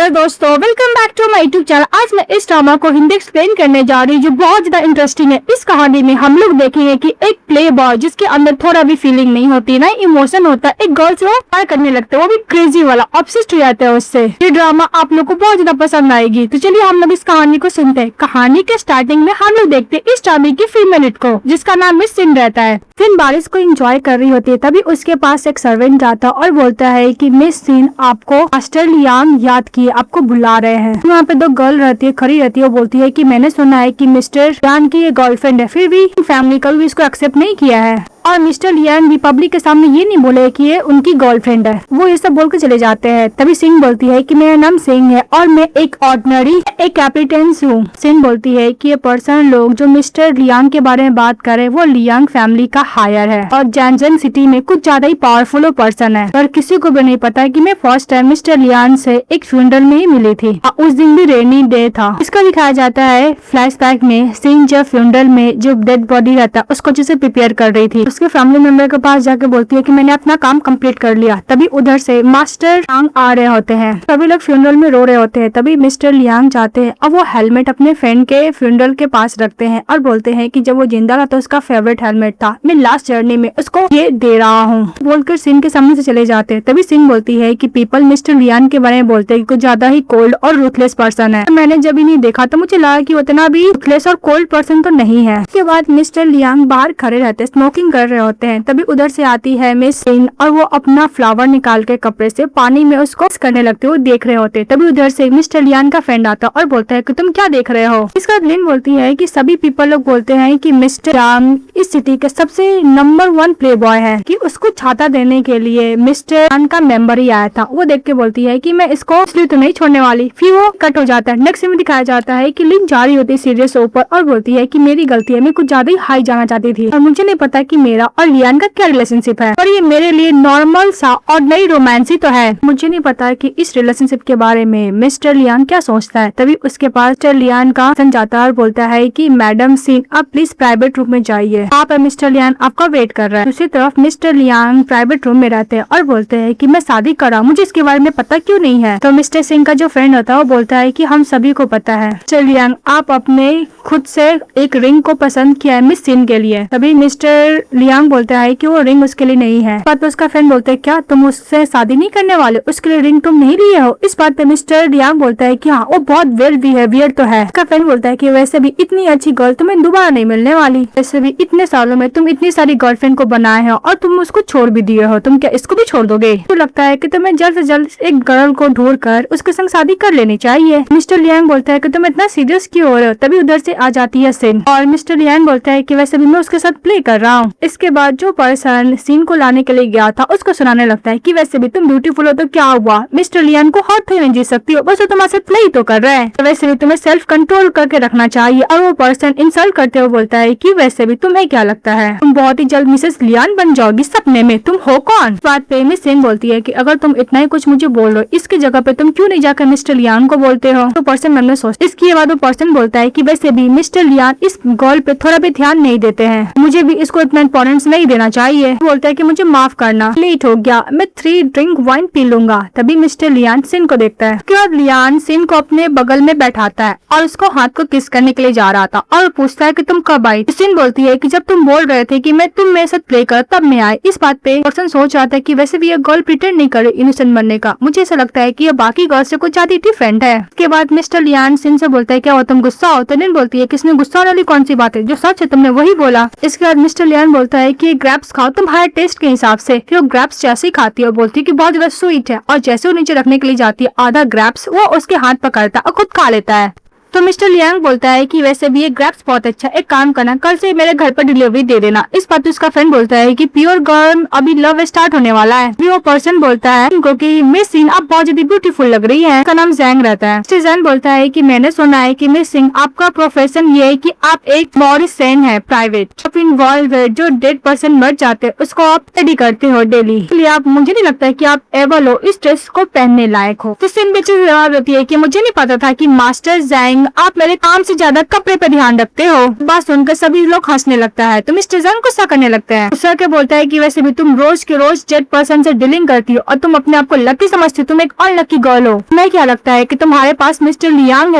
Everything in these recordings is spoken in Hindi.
हेलो दोस्तों, welcome back to my YouTube channel. आज मैं इस ड्रामा को हिंदी एक्सप्लेन करने जा रही हूँ जो बहुत ज्यादा इंटरेस्टिंग है। इस कहानी में हम लोग देखेंगे कि एक प्ले बॉय जिसके अंदर थोड़ा भी फीलिंग नहीं होती, ना इमोशन होता है, एक गर्ल से वो प्यार करने लगता है, वो भी क्रेजी वाला, ऑब्सेस्ड हो जाता है उससे। ये ड्रामा आप लोग को बहुत ज्यादा पसंद आएगी। तो चलिए हम लोग इस कहानी को सुनते हैं। कहानी के स्टार्टिंग में हम लोग देखते हैं इस ड्रामे की फीमेल को, जिसका नाम मिस सिन रहता है। सिन बारिश को एंजॉय कर रही होती है, तभी उसके पास एक सर्वेंट आता और बोलता है कि मिस सिन आपको मास्टर लियांग याद किए, आपको बुला रहे हैं। वहाँ पे दो गर्ल रहती है, खड़ी रहती है, वो बोलती है कि मैंने सुना है कि मिस्टर लियांग की ये गर्लफ्रेंड है, फिर भी फैमिली कभी इसको एक्सेप्ट नहीं किया है। और मिस्टर लियांग भी पब्लिक के सामने ये नहीं बोले कि ये उनकी गर्लफ्रेंड है। वो ये सब बोल के चले जाते हैं। तभी सिंह बोलती है कि मेरा नाम सिंह है और मैं एक ऑर्डिनरी एक कैप्टन हूँ। सिंह बोलती है कि ये पर्सन लोग जो मिस्टर लियांग के बारे में बात करे वो लियांग फैमिली का हायर है और जैनजन सिटी में कुछ ज्यादा ही पावरफुल पर्सन है। पर किसी को भी नहीं पता कि मैं फर्स्ट टाइम मिस्टर लियांग से एक फ्यूनरल में ही मिली थी। उस दिन भी रेनी डे था। इसका दिखाया जाता है फ्लैशबैक में सिंह जब फ्यूनरल में जो डेड बॉडी रहता उसको जैसे प्रिपेयर कर रही थी। उसके फैमिली मेंबर के पास जाके बोलती है कि मैंने अपना काम कंप्लीट कर लिया। तभी उधर से मास्टर लियांग आ रहे होते हैं। सभी लोग फ्यूनरल में रो रहे होते हैं। तभी मिस्टर लियांग जाते हैं और वो हेलमेट अपने फ्रेंड के फ्यूनरल के पास रखते हैं और बोलते हैं कि जब वो जिंदा था तो उसका फेवरेट हेलमेट था, मैं लास्ट जर्नी में उसको ये दे रहा हूँ, बोलकर सिंह के सामने से चले जाते हैं। तभी सिंह बोलती है कि पीपल मिस्टर लियांग के बारे में बोलते हैं कि कुछ ज्यादा ही कोल्ड और रूथलेस पर्सन है। मैंने जब इन्हें देखा तो मुझे लगा कि उतना भी रूथलेस और कोल्ड पर्सन तो नहीं है। उसके बाद मिस्टर लियांग बाहर खड़े रहते, स्मोकिंग कर रहे होते हैं। तभी उधर से आती है मिस सिन और वो अपना फ्लावर निकाल के कपड़े से पानी में उसको करने लगते, वो देख रहे होते। तभी उधर से मिस्टर लियांग का फ्रेंड आता और बोलता है कि तुम क्या देख रहे हो। इसका लिन बोलती है कि सभी पीपल लोग बोलते हैं कि मिस्टर लियांग इस सिटी के सबसे नंबर 1 प्ले बॉय है, कि उसको छाता देने के लिए मिस्टर लियांग का मेंबर ही आया था। वो देख के बोलती है कि मैं इसको इसलिए तो नहीं छोड़ने वाली। फिर वो कट हो जाता है। नेक्स्ट में दिखाया जाता है कि लिन जा रही होती है सीढ़ियों से ऊपर और बोलती है कि मेरी गलती है, मैं कुछ ज्यादा ही हाई जाना चाहती थी और मुझे नहीं पता कि मेरा और लियांग का क्या रिलेशनशिप है, पर ये मेरे लिए नॉर्मल सा और नई रोमांस ही तो है। मुझे नहीं पता कि इस रिलेशनशिप के बारे में मिस्टर लियांग क्या सोचता है। तभी उसके पास मिस्टर लियांग का सन जाता है और बोलता है कि मैडम सिन आप प्लीज प्राइवेट रूम में जाइए, आप मिस्टर लियांग आपका वेट कर रहा है। दूसरी तरफ मिस्टर लियांग प्राइवेट रूम में रहते हैं और बोलते हैं कि मैं शादी कर रहा हूँ, मुझे इसके बारे में पता क्यों नहीं है। तो मिस्टर सिंह का जो फ्रेंड होता है वो बोलता है कि हम सभी को पता है मिस्टर लियांग, आप अपने खुद से एक रिंग को पसंद किया है मिस सिन के लिए। तभी मिस्टर लियांग बोलता है कि वो रिंग उसके लिए नहीं है। बात पे उसका फ्रेंड बोलता है क्या तुम उससे शादी नहीं करने वाले, उसके लिए रिंग तुम नहीं लिए हो। इस बात पे मिस्टर लियांग बोलता है कि हाँ वो बहुत वेल बिहेवियर तो है। उसका फ्रेंड बोलता है कि वैसे भी इतनी अच्छी गर्ल तुम्हें दोबारा नहीं मिलने वाली, वैसे भी इतने सालों में तुम इतनी सारी गर्लफ्रेंड को बनाए हो और तुम उसको छोड़ भी दिए हो, तुम क्या इसको भी छोड़ दोगे। तो लगता है कि तुम्हें जल्द से जल्द एक गर्ल को ढूंढ कर उसके संग शादी कर लेनी चाहिए। मिस्टर लियांग बोलता है कि तुम इतना सीरियस क्यों हो रहे हो। तभी उधर से आ जाती है सिन और मिस्टर लियांग बोलता है कि वैसे भी मैं उसके साथ प्ले कर रहा हूँ। इसके बाद जो पर्सन सीन को लाने के लिए गया था उसको सुनाने लगता है कि वैसे भी तुम ब्यूटीफुल हो तो क्या हुआ, मिस्टर लियांग को हर्ट नहीं जीत सकती हो, बस वो तुम्हारे साथ प्ले ही तो कर रहा है, तो वैसे भी तुम्हें सेल्फ कंट्रोल करके रखना चाहिए। और वो पर्सन इंसल्ट करते हुए बोलता है कि वैसे भी तुम्हें क्या लगता है तुम बहुत ही जल्द मिसेस लियांग बन जाओगी सपने में, तुम हो कौन। इस बात पे मिस सिन बोलती है कि अगर तुम इतना ही कुछ मुझे बोल रहे हो, इसकी जगह पे तुम क्यों नहीं जाकर मिस्टर लियांग को बोलते हो। तो पर्सन मन में सोचता है। इसके बाद वो पर्सन बोलता है कि वैसे भी मिस्टर लियांग इस गर्ल पे थोड़ा भी ध्यान नहीं देते हैं, मुझे भी इसको इतना इंपॉर्टेंस नहीं देना चाहिए। बोलता है कि मुझे माफ करना, लेट हो गया, मैं 3 ड्रिंक वाइन पी लूंगा। तभी मिस्टर लियांग सिन को देखता है। उसके बाद लियांग सिन को अपने बगल में बैठाता है और उसको हाथ को किस करने के लिए जा रहा था और पूछता है कि तुम कब आई। सिन बोलती है कि जब तुम बोल रहे थे कि मैं तुम मेरे साथ प्ले कर तब मैं आई। इस बात पे पर्सन सोच रहा था कि वैसे भी ये गर्ल प्रिटेंड नहीं करे इनोसेंट बनने का, मुझे ऐसा लगता है कि ये बाकी गर्ल से कुछ ज्यादा डिफरेंट है। उसके बाद मिस्टर लियांग सिन से बोलता है क्या हो तुम गुस्सा हो। तो निन बोलती है कि इसमें गुस्सा वाली कौन सी बात है, जो सच है तुमने वही बोला। इसके बाद मिस्टर लियांग बोलता है कि ग्रैप्स खाओ तुम्हारे टेस्ट के हिसाब से। फिर वो ग्रैप्स जैसे ही खाती है और बोलती है कि बहुत ज्यादा स्वीट है और जैसे वो नीचे रखने के लिए जाती है आधा ग्रैप्स वो उसके हाथ पकड़ता है और खुद खा लेता है। तो मिस्टर लियांग बोलता है कि वैसे भी ये ग्रैप्स बहुत अच्छा, एक काम करना कल से मेरे घर पर डिलीवरी दे देना। इस बात पे उसका फ्रेंड बोलता है कि प्योर गर्ल अभी लव स्टार्ट होने वाला है। भी वो पर्सन बोलता है क्योंकि मिस सिंह आप बहुत ज्यादा ब्यूटीफुल लग रही है। उसका नाम जैंग रहता है। मिस्टर जैंग बोलता है कि मैंने सुना है कि मिस सिंह आपका प्रोफेशन ये है कि आप एक मॉरिसन है प्राइवेट, आप इन्वॉल्व है, जो डेड पर्सन मर जाते हैं उसको आप स्टडी करते हो डेली, इसलिए आप मुझे नहीं लगता है कि आप एबल हो इस ड्रेस को पहनने लायक हो। तो सिंह बेचारी जवाब देती है कि मुझे नहीं पता था कि मास्टर जैंग लियांग, आप मेरे काम से ज्यादा कपड़े पे ध्यान रखते हो। बात सुनकर सभी लोग हंसने लगता है तो मिस्टर जंग गुस्सा करने लगते हैं। गुस्सा के बोलता है कि वैसे भी तुम रोज के रोज जेड पर्सन से डीलिंग करती हो और तुम अपने आप को लकी समझती हो, तुम एक अनलकी गर्ल हो। तुम्हें क्या लगता है कि तुम्हारे पास मिस्टर लियांग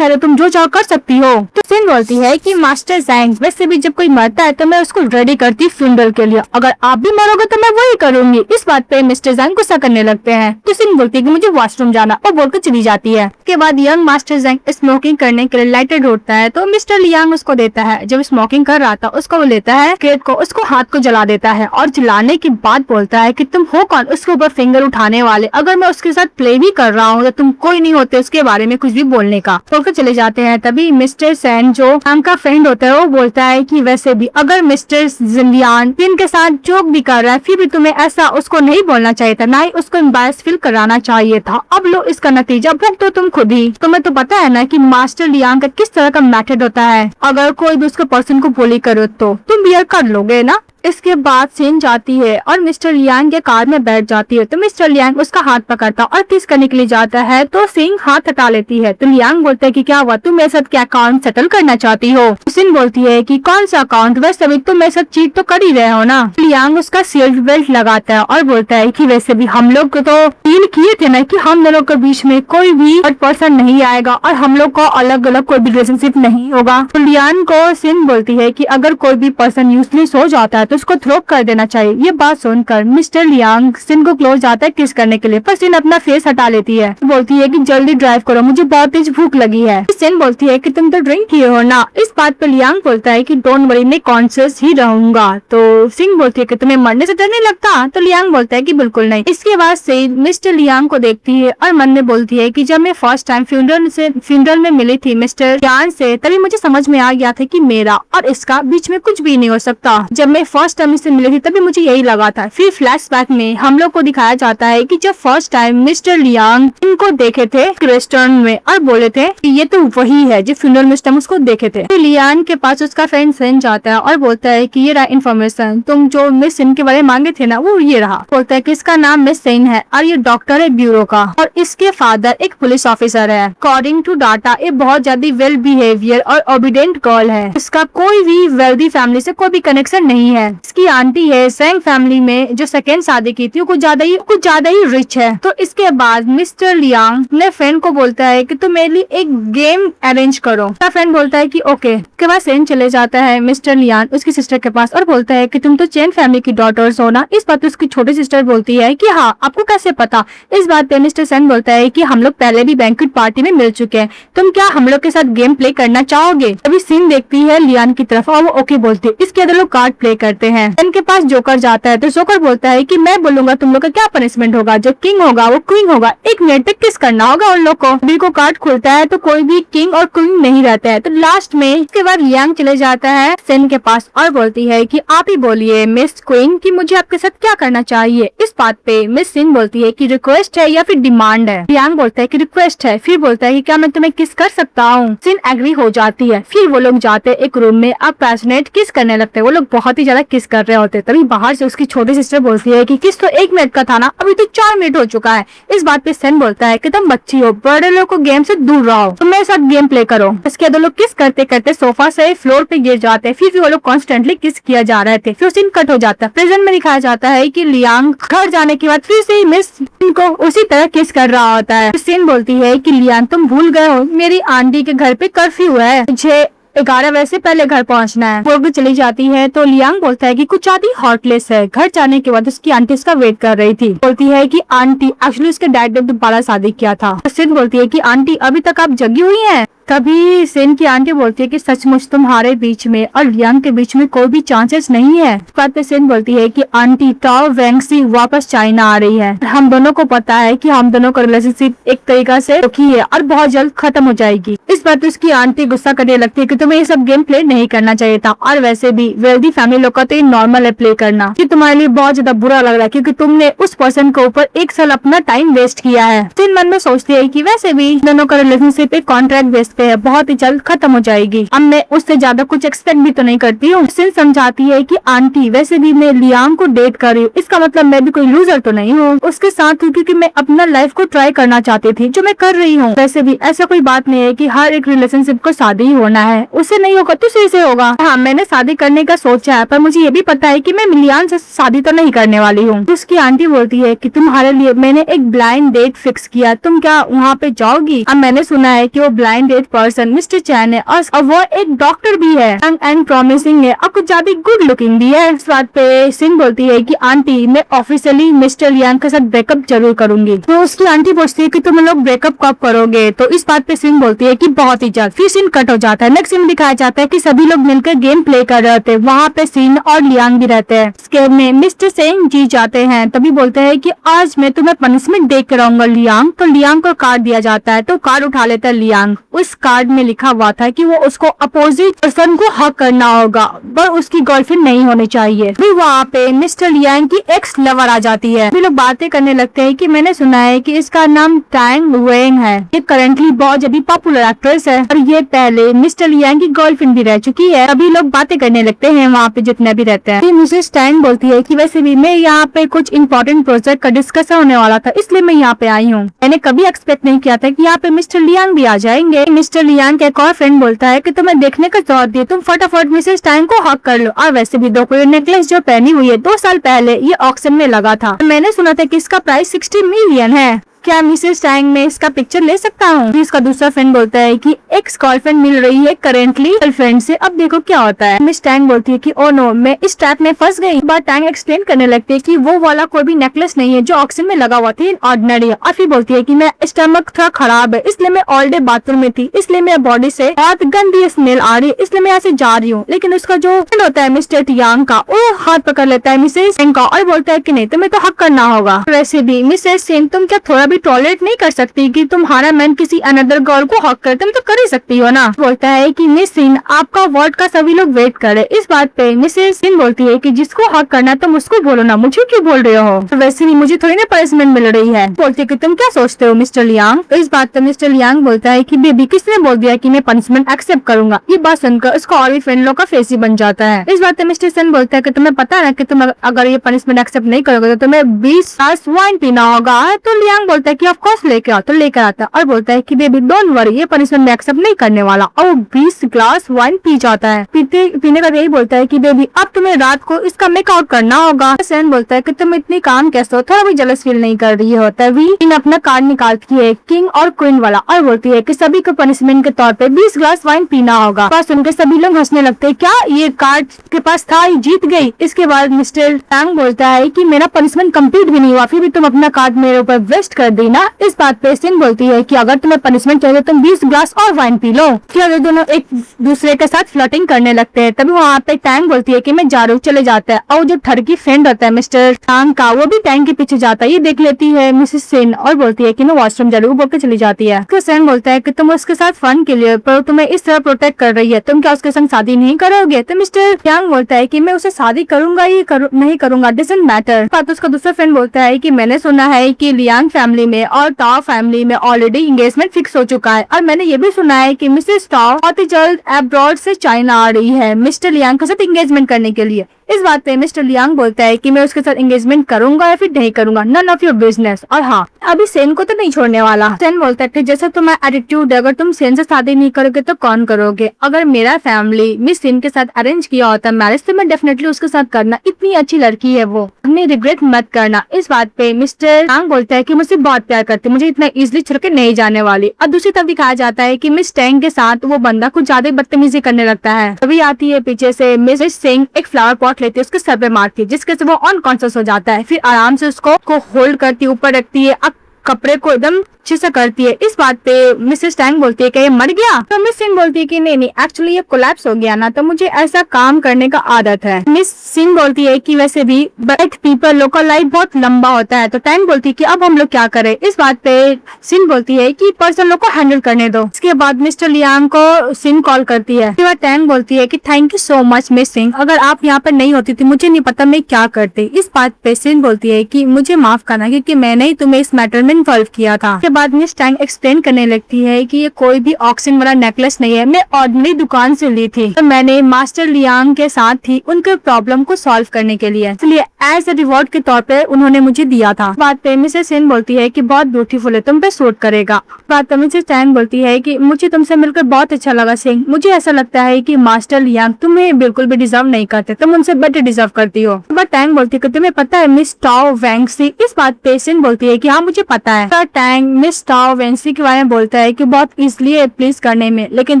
है तो तुम जो चाहो कर सकती हो। तो सिन बोलती है कि मास्टर जैंग, वैसे भी जब कोई मरता है तो मैं उसको रेडी करती फ्यूनरल के लिए, अगर आप भी मरोगे तो मैं वही करूंगी। इस बात पे मिस्टर जैंग गुस्सा करने लगते हैं तो सिन बोलती है कि मुझे वॉशरूम जाना और बोलकर चली जाती है। उसके बाद यंग मास्टर जैंग स्मोकिंग करने के लिए लाइटर ढूंढता है तो मिस्टर लियांग उसको देता है। जब स्मोकिंग कर रहा था उसको वो लेता है क्रेट को, उसको हाथ को जला देता है और जलाने के बाद बोलता है कि तुम हो कौन उसके ऊपर फिंगर उठाने वाले, अगर मैं उसके साथ प्ले भी कर रहा हूँ तो तुम कोई नहीं होते उसके बारे में कुछ भी बोलने का। बोलकर चले जाते हैं। तभी मिस्टर सैन जो यांग का फ्रेंड होता है वो बोलता है कि वैसे भी अगर मिस्टर जिलियान सिन के साथ जोक भी कर रहा है फिर भी तुम्हें ऐसा उसको नहीं बोलना चाहिए था, ना ही उसको एम्बैरेस फील कराना चाहिए था। अब लो इसका नतीजा, भुगतो तुम खुद ही। तुम्हें तो पता है ना कि मास्टर लियांग का किस तरह का मेथड होता है, अगर कोई भी उसके पर्सन को बुली करो तो तुम बियर कर लोगे ना। इसके बाद सिन जाती है और मिस्टर लियांग के कार में बैठ जाती है तो मिस्टर लियांग उसका हाथ पकड़ता और किस करने के लिए जाता है तो सिन हाथ हटा लेती है। तो लियांग बोलता है कि क्या हुआ, तुम मेरे साथ क्या अकाउंट सेटल करना चाहती हो। सिन बोलती है कि कौन सा अकाउंट, वैसे भी तुम मेरे साथ चीट तो कर ही रहे हो ना। लियांग उसका सीट बेल्ट लगाता है और बोलता है कि वैसे भी हम लोग तो डील किए थे ना कि हम दोनों के बीच में कोई भी थर्ड पर्सन नहीं आएगा और हम लोग को अलग अलग कोई भी रिलेशनशिप नहीं होगा। तो लियांग को सिन बोलती है कि अगर कोई भी पर्सन यूजलेस हो जाता है तो उसको थ्रो कर देना चाहिए। ये बात सुनकर मिस्टर लियांग सिन को क्लोज जाता है किस करने के लिए, पर सिन अपना फेस हटा लेती है। बोलती है कि जल्दी ड्राइव करो, मुझे बहुत तेज भूख लगी है। सिन बोलती है कि तुम तो ड्रिंक किए हो ना। इस बात पर लियांग बोलता है कि डोंट वरी, मैं कॉन्शियस ही रहूंगा। तो सिन बोलती है कि तुम्हें मरने से डर नहीं लगता। तो लियांग बोलता है कि बिल्कुल नहीं। इसके बाद से मिस्टर लियांग को देखती है और मन में बोलती है कि जब मैं फर्स्ट टाइम फ्यूनरल में मिली थी मिस्टर यान से, तभी मुझे समझ में आ गया था कि मेरा और इसका बीच में कुछ भी नहीं हो सकता। जब मैं फर्स्ट टाइम इससे मिली थी तभी मुझे यही लगा था। फिर फ्लैशबैक में हम लोग को दिखाया जाता है कि जब फर्स्ट टाइम मिस्टर लियांग इनको देखे थे रेस्टोरेंट में और बोले थे कि ये तो वही है जो फ्यूनरल में उसको देखे थे। तो लियांग के पास उसका फ्रेंड सिन जाता है और बोलता है कि ये रहा इन्फॉर्मेशन, तुम जो मिस सिन के बारे में मांगे थे ना वो ये रहा। बोलता है कि इसका नाम मिस सिन है और ये डॉक्टर है ब्यूरो का और इसके फादर एक पुलिस ऑफिसर है। अकॉर्डिंग टू डाटा ये बहुत ज्यादा वेल बिहेवियर और ओबीडेंट गर्ल है। इसका कोई भी वेल्दी फैमिली से कोई भी कनेक्शन नहीं है। इसकी आंटी है सैंग फैमिली में जो सेकेंड शादी की थी कुछ ज्यादा ही रिच है। तो इसके बाद मिस्टर लियांग अपने फ्रेंड को बोलता है कि तुम मेरे लिए एक गेम अरेंज करो। मेरा फ्रेंड बोलता है कि ओके। उसके बाद सेन चले जाता है मिस्टर लियांग उसकी सिस्टर के पास और बोलता है कि तुम तो चेन फैमिली की डॉटर्स हो ना। इस बात पे उसकी छोटी सिस्टर बोलती है कि हाँ, आपको कैसे पता। इस बात पे मिस्टर सेन बोलता है कि हम लोग पहले भी बैंक्वेट पार्टी में मिल चुके हैं, तुम क्या हम लोग के साथ गेम प्ले करना चाहोगे। अभी सीन देखती है लियांग की तरफ और वो ओके बोलती है। इसके अंदर लोग कार्ड प्ले करते हैं। सेन के पास जोकर जाता है तो जोकर बोलता है कि मैं बोलूंगा तुम लोग का क्या पनिशमेंट होगा, जो किंग होगा वो क्वीन होगा, 1 मिनट तक किस करना होगा उन लोग को। अभी को कार्ड खुलता है तो कोई भी किंग और क्वीन नहीं रहता है। तो लास्ट में इसके बाद लियांग चले जाता है सेन के पास और बोलती है कि आप ही बोलिए मिस क्वीन कि मुझे आपके साथ क्या करना चाहिए। इस बात पे मिस सिन बोलती है कि रिक्वेस्ट है या फिर डिमांड है। लियांग बोलता है कि रिक्वेस्ट है। फिर बोलता है कि क्या मैं तुम्हें किस कर सकता हूँ। सिन एग्री हो जाती है। फिर वो लोग जाते एक रूम में अब पैशनेट किस करने लगते हैं। वो लोग बहुत ही ज्यादा किस कर रहे होते। तभी बाहर से उसकी छोटी सिस्टर बोलती है कि किस तो 1 मिनट का था ना, अभी तो 4 मिनट हो चुका है। इस बात पे सेन बोलता है कि तुम बच्ची हो, बड़े लोग को गेम से दूर रहो, तुम मेरे साथ गेम प्ले करो। इसके दो लोग किस करते करते सोफा से फ्लोर पे गिर जाते। फिर भी वो लोग कॉन्स्टेंटली किस किया जा रहे थे। फिर सीन कट हो जाता है। प्रेजेंट में दिखाया जाता है कि लियांग घर जाने के बाद फिर से मिस को उसी तरह किस कर रहा होता है। सीन बोलती है कि लियांग तुम भूल गए हो, मेरी आंटी के घर पे कर्फ्यू है, मुझे 11 बजे से पहले घर पहुंचना है। वो भी चली जाती है तो लियांग बोलता है कि कुछ ज्यादा हॉटलेस है। घर जाने के बाद उसकी आंटी उसका वेट कर रही थी। बोलती है कि आंटी एक्चुअली उसके डैड ने दोबारा शादी किया था। सिन बोलती है कि आंटी अभी तक आप जगी हुई हैं। तभी सेन की आंटी बोलती है कि सचमुच तुम्हारे बीच में और लियांग के बीच में कोई भी चांसेस नहीं है। इस बात पे सेन बोलती है कि आंटी ताओ वेंगसी वापस चाइना आ रही है। हम दोनों को पता है कि हम दोनों का रिलेशनशिप एक तरीका से रुकी है और बहुत जल्द खत्म हो जाएगी। इस बात पे उसकी आंटी गुस्सा करने लगती है कि तुम्हें ये सब गेम प्ले नहीं करना चाहिए था और वैसे भी वेल्दी फैमिली लोग का तो ये नॉर्मल है प्ले करना, कि तुम्हारे लिए बहुत ज्यादा बुरा लग रहा है क्योंकि तुमने उस पर्सन के ऊपर 1 साल अपना टाइम वेस्ट किया है। सेन मन में सोचती है कि वैसे भी दोनों का रिलेशनशिप एक कॉन्ट्रैक्ट बेस्ड सकते हैं बहुत ही जल्द खत्म हो जाएगी। अब मैं उससे ज्यादा कुछ एक्सपेक्ट भी तो नहीं करती हूँ। सिन समझाती है कि आंटी वैसे भी मैं लियांग को डेट कर रही हूँ, इसका मतलब मैं भी कोई लूजर तो नहीं हूँ, उसके साथ हूँ क्योंकि मैं अपना लाइफ को ट्राई करना चाहती थी जो मैं कर रही हूँ। वैसे भी ऐसा कोई बात नहीं है कि हर एक रिलेशनशिप को शादी ही होना है, उससे नहीं होगा तो उसी से होगा। हाँ, मैंने शादी करने का सोचा है पर मुझे ये भी पता है कि मैं लियांग से शादी तो नहीं करने वाली हूँ। उसकी आंटी बोलती है कि तुम्हारे लिए मैंने एक ब्लाइंड डेट फिक्स किया, तुम क्या वहाँ पे जाओगी? अब मैंने सुना है कि वो ब्लाइंड डेट पर्सन मिस्टर चैन है और वो एक डॉक्टर भी है, यंग एंड प्रॉमिसिंग है और कुछ ज्यादा गुड लुकिंग भी है। इस बात पे सिन बोलती है कि आंटी मैं ऑफिशियली मिस्टर लियांग के साथ ब्रेकअप जरूर करूंगी। तो उसकी आंटी पूछती है कि तुम लोग ब्रेकअप कब करोगे? तो इस बात पे सिन बोलती है कि बहुत ही जल्द। फिर सीन कट हो जाता है। नेक्स्ट सीन दिखाया जाता है कि सभी लोग मिलकर गेम प्ले कर रहे थे, वहाँ पे सिन और लियांग भी रहते हैं। इस गेम में मिस्टर सेंग जीत जाते हैं, तभी बोलते हैं कि आज मैं तुम्हें पनिशमेंट दे के रहूंगा लियांग। तो लियांग को कार्ड दिया जाता है तो कार्ड उठा लेता है लियांग। उस कार्ड में लिखा हुआ था कि वो उसको अपोजिट पर्सन को हक करना होगा पर उसकी गर्लफ्रेंड नहीं होनी चाहिए। फिर वहाँ पे मिस्टर लियांग की एक्स लवर आ जाती है। फिर लोग बातें करने लगते हैं कि मैंने सुना है कि इसका नाम टैंग वेंग है, ये करंटली बहुत ज्यादा पॉपुलर एक्ट्रेस है और ये पहले मिस्टर लियांग की गर्लफ्रेंड भी रह चुकी है। अभी लोग बातें करने लगते हैं वहाँ पे जितने भी रहते हैं। फिर मिसेस टैंग बोलती है कि वैसे भी मैं यहाँ पे कुछ इंपॉर्टेंट प्रोजेक्ट का डिस्कशन होने वाला था इसलिए मैं यहाँ पे आई हूँ। मैंने कभी एक्सपेक्ट नहीं किया था कि यहाँ पे मिस्टर लियांग भी आ जाएंगे। मिस्टर लियांग का एक और फ्रेंड बोलता है कि तुम्हें देखने का जोर दिए, तुम फटाफट मिसेस टैंग को हक कर लो। और वैसे भी देखो ये नेकलेस जो पहनी हुई है 2 साल पहले ये ऑक्शन में लगा था, मैंने सुना था कि इसका प्राइस 60 मिलियन है, क्या मिसेस टैंग में इसका पिक्चर ले सकता हूँ? इसका दूसरा फ्रेंड बोलता है कि एक्स गर्लफ्रेंड मिल रही है करेंटली गर्लफ्रेंड से, अब देखो क्या होता है। मिस टैंग बोलती है कि ओ नो मैं इस ट्रैप में फंस गई। बात टैंग एक्सप्लेन करने लगती है कि वो वाला कोई भी नेकलेस नहीं है जो ऑक्शन में लगा हुआ था, ऑर्डिनरी है। और फिर बोलती है कि मैं स्टमक थोड़ा खराब है इसलिए मैं ऑल डे बाथरूम में थी, इसलिए मेरे बॉडी से बहुत गंदी स्मेल आ रही है इसलिए मैं यहाँ से जा रही हूँ। लेकिन उसका जो फ्रेंड होता है मिस्टर टियांग का वो हाथ पकड़ लेता है मिसेस सेंग का और बोलता है कि नहीं तुम्हें तो हक करना होगा। वैसे भी मिसेस सेंग तुम क्या थोड़ा भी टॉलरेट नहीं कर सकती कि तुम्हारा मैन किसी अनदर गर्ल को हक करे? तुम तो कर ही सकती हो ना। बोलता है कि मिस सिन आपका वर्ड का सभी लोग वेट करे। इस बात पे मिसेस सिन बोलती है कि जिसको हक करना है तुम उसको बोलो ना, मुझे क्यों बोल रहे हो? तो वैसे भी मुझे थोड़ी ना पनिशमेंट मिल रही है। बोलती है कि तुम क्या सोचते हो मिस्टर लियांग? तो इस बात पे मिस्टर लियांग बोलता है कि बेबी किसने बोल दिया कि मैं पनिशमेंट एक्सेप्ट करूंगा? ये बात सुनकर उसका और भी फ्रेंड लोग का फेस ही बन जाता है। इस बात पे मिस्टर सिन बोलता है कि तुम्हें पता है कि तुम अगर ये पनिशमेंट एक्सेप्ट नहीं करोगे तो तुम्हें 20 ग्लास वाइन पीना होगा। तो लियांग बोलता है कि ऑफ कोर्स लेके आओ। तो लेकर आता है और बोलता है कि बेबी डोंट वरी ये पनिशमेंट मैं एक्सेप्ट नहीं करने वाला। और वो 20 ग्लास वाइन पी जाता है। पीने का यही बोलता है कि बेबी अब तुम्हें रात को इसका मेकआउट करना होगा। सैन बोलता है कि तुम इतनी काम कैसे हो, थोड़ा भी जलस फील नहीं कर रही हो? तभी इन अपना कार्ड निकालती है किंग और क्वीन वाला और बोलती है कि सभी को पनिशमेंट के तौर पे 20 ग्लास वाइन पीना होगा। बात सुनकर सभी लोग हंसने लगते हैं, क्या ये कार्ड के पास था, ये जीत गई। इसके बाद मिस्टर टैंग बोलता है कि मेरा पनिशमेंट कंप्लीट भी नहीं हुआ फिर भी तुम अपना कार्ड मेरे ऊपर वेस्ट कर दी ना। इस बात पे सिन बोलती है कि अगर तुम्हें पनिशमेंट चाहिए तुम 20 ग्लास और वाइन पी लो। फिर वे दोनों एक दूसरे के साथ फ्लर्टिंग करने लगते हैं। तभी वहाँ पे टैंग बोलती है कि मैं जा रहा हूँ, चले जाता है। और जो ठरकी फ्रेंड होता है मिस्टर टैंग का वो भी टैंग के पीछे जाता है। ये देख लेती है मिसेस सेन और बोलती है कि मैं वॉशरूम जा रही हूँ, बोल के चली जाती है। तो सेन बोलता है कि तुम उसके साथ फन के लिए पर तुम्हें इस तरह प्रोटेक्ट कर रही है, तुम क्या उसके संग शादी नहीं करोगे? तो मिस्टर टैंग बोलता है कि मैं उसे शादी करूंगा ही नहीं करूंगा डजंट मैटर। बात उसका दूसरा फ्रेंड बोलता है कि मैंने सुना है कि लियांग फैमिली में और टाओ फैमिली में ऑलरेडी एंगेजमेंट फिक्स हो चुका है और मैंने ये भी सुना है कि मिसेस टाओ बहुत ही जल्द अब्रॉड से चाइना आ रही है मिस्टर लियांग के साथ एंगेजमेंट करने के लिए। इस बात पे मिस्टर लियांग बोलता है कि मैं उसके साथ एंगेजमेंट करूंगा या फिर नहीं करूंगा, नन ऑफ योर बिजनेस। और हाँ अभी सेन को तो नहीं छोड़ने वाला। सेन बोलता है कि जैसा तुम्हारा एटीट्यूड है अगर तुम सेन से शादी नहीं करोगे तो कौन करोगे? अगर मेरा फैमिली मिस सेन के साथ अरेंज किया होता मैरिज तो मैं डेफिनेटली उसके साथ करना, इतनी अच्छी लड़की है वो, अपनी रिग्रेट मत करना। इस बात पे मिस्टर लियांग बोलता है कि मुझसे बहुत प्यार करती, मुझे इतना इजिली छोड़ के नहीं जाने वाली। और दूसरी तरफ दिखाया जाता है कि मिस टैंग के साथ वो बंदा कुछ ज्यादा बदतमीजी करने लगता है। तभी आती है पीछे से मिसेस सिंह एक फ्लावर पॉट लेती है, उसके सर पे मारती है जिसके से वो अनकॉन्शियस हो जाता है। फिर आराम से उसको होल्ड करती है, ऊपर रखती है, कपड़े को एकदम अच्छे से करती है। इस बात पे मिसेस टैंग बोलती है कि ये मर गया? तो मिस सिंह बोलती है कि नहीं एक्चुअली ये कोलैप्स हो गया ना, तो मुझे ऐसा काम करने का आदत है। मिस सिंह बोलती है कि वैसे भी बट पीपल लोग का लाइफ बहुत लंबा होता है। तो टैंग बोलती है कि अब हम लोग क्या करें? इस बात पे सिंह बोलती है कि पर्सन लोग को हैंडल करने दो। इसके बाद मिस्टर लियांग को सिंह कॉल करती है। फिर टैंग बोलती है कि thank you so much miss Singh, अगर आप यहाँ पर नहीं होती थी मुझे नहीं पता मैं क्या करती। इस बात पे सिंह बोलती है कि मुझे माफ करना क्योंकि मैंने ही तुम्हें इस मैटर में इन्वॉल्व किया था। उसके बाद मिस टैंग एक्सप्लेन करने लगती है कि ये कोई भी ऑक्शन वाला नेकलेस नहीं है, मैं ऑर्डिनरी दुकान से ली थी, तो मैंने मास्टर लियांग के साथ थी उनके प्रॉब्लम को सॉल्व करने के लिए, इसलिए एज ए रिवॉर्ड के तौर पे उन्होंने मुझे दिया था। बात पे मिसेस सिन बोलती है कि बहुत ब्यूटीफुल है, तुम पे सूट करेगा। बात पे मिसेस टैंग बोलती है कि मुझे तुमसे मिलकर बहुत अच्छा लगा सिंह, मुझे ऐसा लगता है कि मास्टर लियांग तुम्हें बिल्कुल भी डिजर्व नहीं करते, तुम उनसे बेटर डिजर्व करती हो। बट टैंग बोलती है कि तुम्हें पता है मिस टाओ वेंगसी। इस बात पे सिन बोलती है कि हाँ मुझे पता है। तो टैंग मिस टाओ वेंगसी के बारे में बोलता है कि बहुत इसलिए प्लीज करने में, लेकिन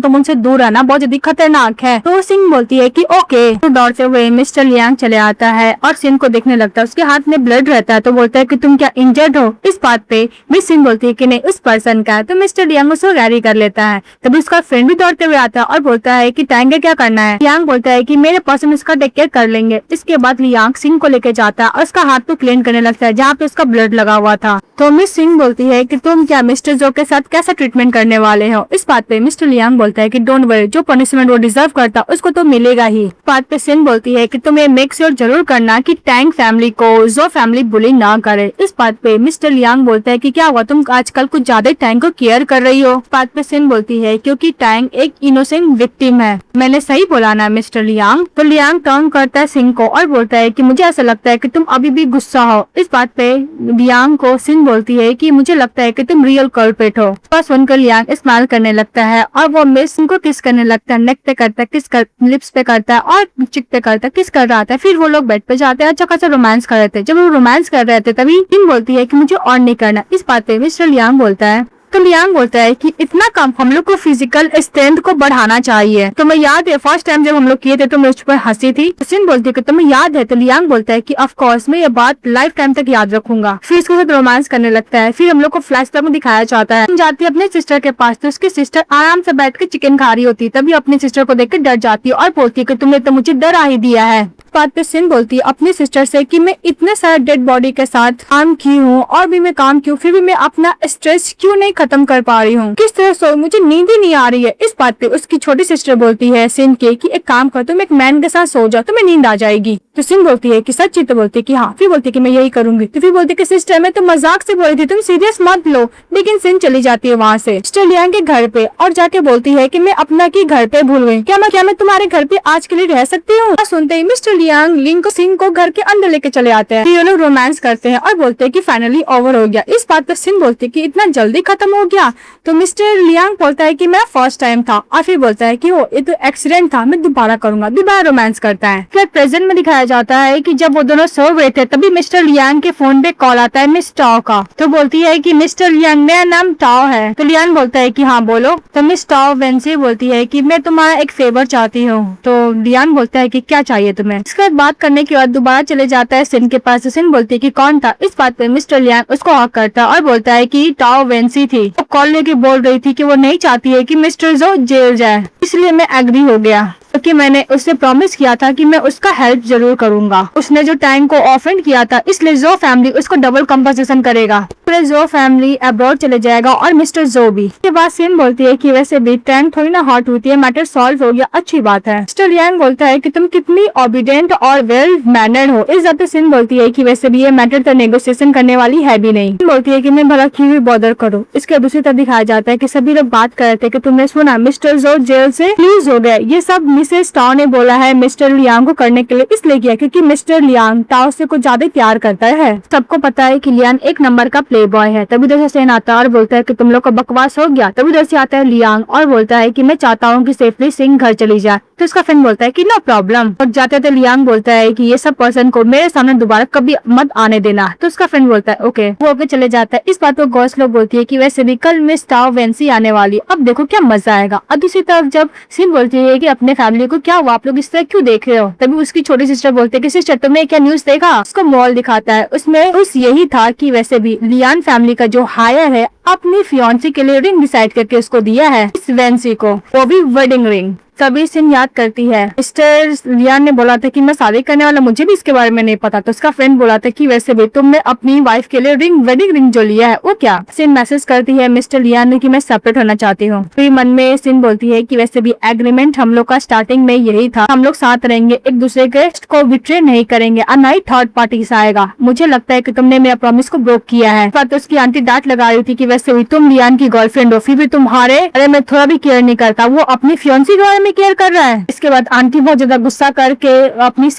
तुम उनसे दूर रहना, बहुत ज्यादा खतरनाक है। तो सिंह बोलती है कि ओके। तो दौड़ते हुए मिस्टर लियांग चले आता है और सिन को देखने लगता है, उसके हाथ में ब्लड रहता है। तो बोलता है कि तुम क्या इंजर्ड हो। इस बात पे मिस सिंह बोलती है कि नहीं उस पर्सन का है। तो मिस्टर लियांग उसको गैरी कर लेता है। तभी उसका फ्रेंड भी दौड़ते हुए आता है और बोलता है कि टैंग क्या करना है। लियांग बोलता है कि मेरे पर्सन इसका टेक केयर कर लेंगे। इसके बाद लियांग सिंह को लेके जाता है और उसका हाथ को क्लीन करने लगता है जहाँ पे उसका ब्लड लगा हुआ था। तो मिस सिंह बोलती है कि तुम क्या मिस्टर जो के साथ कैसा ट्रीटमेंट करने वाले हो। इस बात पे मिस्टर लियांग बोलता है कि डोंट वरी, जो पनिशमेंट वो डिजर्व करता उसको तो मिलेगा ही। बात पे सिंह बोलती है कि तुम्हें मेक श्योर जरूर करना कि टैंग फैमिली को जो फैमिली बुली ना करे। इस बात पे मिस्टर लियांग बोलता है कि क्या हुआ, तुम आजकल कुछ ज्यादा टैंग को केयर कर रही हो। बात पे सिंह बोलती है क्योंकि टैंग एक इनोसेंट विक्टिम है। मैंने सही बोला ना मिस्टर लियांग। तो लियांग टर्न करता है सिंह को और बोलता है कि मुझे ऐसा लगता है कि तुम अभी भी गुस्सा हो। इस बात पे लियांग को सिंह बोलती है कि मुझे लगता है कि तुम रियल कल्प्रिट हो। बस सुनकर लियांग स्माइल करने लगता है और वो मिस सिंह को किस करने लगता है, नेक पे करता है, लिप्स पे करता है और चिक पे करता है, किस कर रहा था। फिर वो लोग बेड पे जाते हैं, अच्छा खासा रोमांस कर रहे थे। जब वो रोमांस कर रहे थे तभी सिंह बोलती है कि मुझे और नहीं करना। इस बात पे मिस्टर लियांग बोलता है तो लियांग बोलता है कि इतना कम हम लोग को फिजिकल स्ट्रेंथ को बढ़ाना चाहिए। तो मैं याद है फर्स्ट टाइम जब हम लोग किए थे तो मैं उस पर हंसी थी। तो सिंह बोलती है कि तुम्हें याद है। तो लियांग बोलता है कि ऑफ कोर्स मैं ये बात लाइफ टाइम तक याद रखूंगा। फिर इसके साथ रोमांस करने लगता है। फिर हम लोग को फ्लैशबैक में दिखाया जाता है, जाती है अपने सिस्टर के पास। तो उसकी सिस्टर आराम से बैठ के चिकन खा रही होती है। तभी अपनी सिस्टर को देख के डर जाती है और बोलती है कि तुमने तो मुझे डरा ही दिया है। बात पे सिंह बोलती है अपनी सिस्टर से कि मैं इतने सारे डेड बॉडी के साथ काम की हूँ और भी मैं काम की हूँ, फिर भी मैं अपना स्ट्रेस क्यों नहीं खत्म कर पा रही हूँ, किस तरह सो, मुझे नींद ही नहीं आ रही है। इस बात पे उसकी छोटी सिस्टर बोलती है सिंह के कि एक काम कर, तुम एक मैन के साथ सो जाओ, तुम्हें नींद आ जाएगी। तो सिंह बोलती है कि सच्ची। तो बोलती है कि हाँ। फिर बोलती है कि मैं यही करूंगी। तो फिर बोलती है कि सिस्टर मैं तो मजाक से बोली थी, तुम सीरियस मत लो। लेकिन सिंह चली जाती है वहाँ से मिस्टर लियांग के घर पे और जाके बोलती है कि मैं अपना की घर पे भूल गई, क्या मैं तुम्हारे घर पे आज के लिए रह सकती हूँ। सुनते ही मिस्टर लियांग लिंग को सिंह को घर के अंदर लेके चले आते हैं। ये लोग रोमांस करते हैं और बोलते हैं कि फाइनली ओवर हो गया। इस बात पर सिंह बोलती है कि इतना जल्दी खत्म हो गया। तो मिस्टर लियांग बोलता है कि मेरा फर्स्ट टाइम था और फिर बोलता है कि वो ये तो एक्सीडेंट था, मैं दोबारा करूंगा। दोबारा रोमांस करता है। फिर प्रेजेंट में दिखाया जाता है कि जब वो दोनों सो गए थे तभी मिस्टर लियांग के फोन पे कॉल आता है मिस टाओ का। तो बोलती है कि मिस्टर लियांग मेरा नाम टाओ है। तो लियांग बोलता है कि हाँ बोलो। तो मिस टाओ वेंसी बोलती है कि मैं तुम्हारा एक फेवर चाहती हूँ। तो लियांग बोलता है कि क्या चाहिए तुम्हें। इसके बाद बात करने के बाद दोबारा चले जाता है सिन के पास। सिन बोलती है कि कौन था। इस बात पे मिस्टर लियांग उसको हक करता है और बोलता है कि टाओ वेंसी थी। वो कॉल लेके बोल रही थी कि वो नहीं चाहती है कि मिस्टर जो जेल जाए, इसलिए मैं एग्री हो गया क्योंकि मैंने उससे प्रॉमिस किया था कि मैं उसका हेल्प जरूर करूंगा। उसने जो टैंक को ऑफेंड किया था इसलिए जो फैमिली उसको डबल कंपनसेशन करेगा। फिर जो फैमिली अब्रॉड चले जाएगा और मिस्टर जो भी। इसके बाद सिन बोलती है कि वैसे भी टैंक थोड़ी ना हॉट होती है, मैटर सॉल्व हो गया, अच्छी बात है। मिस्टर लियांग बोलता है कि तुम कितनी ओबीडिएंट और वेल मैनर्ड हो। इस बात पे सिन बोलती है कि वैसे भी ये मैटर तो नेगोशिएशन करने वाली है भी नहीं। बोलती है कि मैं भला क्यों भी बॉदर करूँ। इसके दूसरी तरफ दिखाया जाता है कि सभी लोग बात कर रहे थे कि तुमने सुना मिस्टर जो जेल से रिलीज हो गए। ये सब मिसेस टाओ ने बोला है मिस्टर लियांग को करने के लिए, इसलिए किया क्योंकि मिस्टर लियांग टाओ से कुछ ज्यादा प्यार करता है। सबको पता है कि लियांग एक नंबर का प्ले बॉय है। तभी उधर से सेन आता है और बोलता है कि तुम लोग का बकवास हो गया। तभी उधर से आता है लियांग और बोलता है कि मैं चाहता हूँ कि सेफली सिंह घर चली जाए। तो उसका फ्रेंड बोलता है कि नो प्रॉब्लम। और जाते थे लियांग बोलता है कि ये सब पर्सन को मेरे सामने दोबारा कभी मत आने देना। तो उसका फ्रेंड बोलता है ओके। वो होके चले जाता है। इस बात को गॉस लोग बोलती है कि वैसे भी कल मिस टाओ वेंसी आने वाली, अब देखो क्या मजा आएगा। और दूसरी तरफ जब सिन बोलती है कि अपने फैमिली को क्या हुआ, आप लोग इस तरह क्यों देख रहे हो। तभी उसकी छोटी सिस्टर बोलती है कि सिस्टर तुमने क्या न्यूज देखा। उसको मॉल दिखाता है, उसमें उस यही था कि वैसे भी लियान फैमिली का जो हायर है अपनी फियांसी के लिए रिंग डिसाइड करके उसको दिया है इस वेंसी को, वो भी वेडिंग रिंग। तभी सिन याद करती है मिस्टर लियान ने बोला था कि मैं शादी करने वाला, मुझे भी इसके बारे में नहीं पता। तो उसका फ्रेंड बोला था कि वैसे भी तुमने अपनी वाइफ के लिए वेडिंग रिंग जो लिया है वो क्या। सिन मैसेज करती है मिस्टर लियान ने कि मैं सेपरेट होना चाहती हूँ। फिर मन में सिन बोलती है कि वैसे भी एग्रीमेंट हम लोग का स्टार्टिंग में यही था, हम लोग साथ रहेंगे, एक दूसरे के को बिट्रे नहीं करेंगे और ना ही थर्ड पार्टी से आएगा। मुझे लगता है कि तुमने मेरा प्रॉमिस को ब्रोक किया है। पर तो उसकी आंटी डांट लगा रही थी कि वैसे भी तुम लियान की गर्लफ्रेंड हो, फिर भी तुम्हारे बारे में थोड़ा भी केयर नहीं करता, वो अपनी फियांसी के बारे में केयर कर रहा है। इसके बाद आंटी बहुत ज्यादा गुस्सा करके अपनी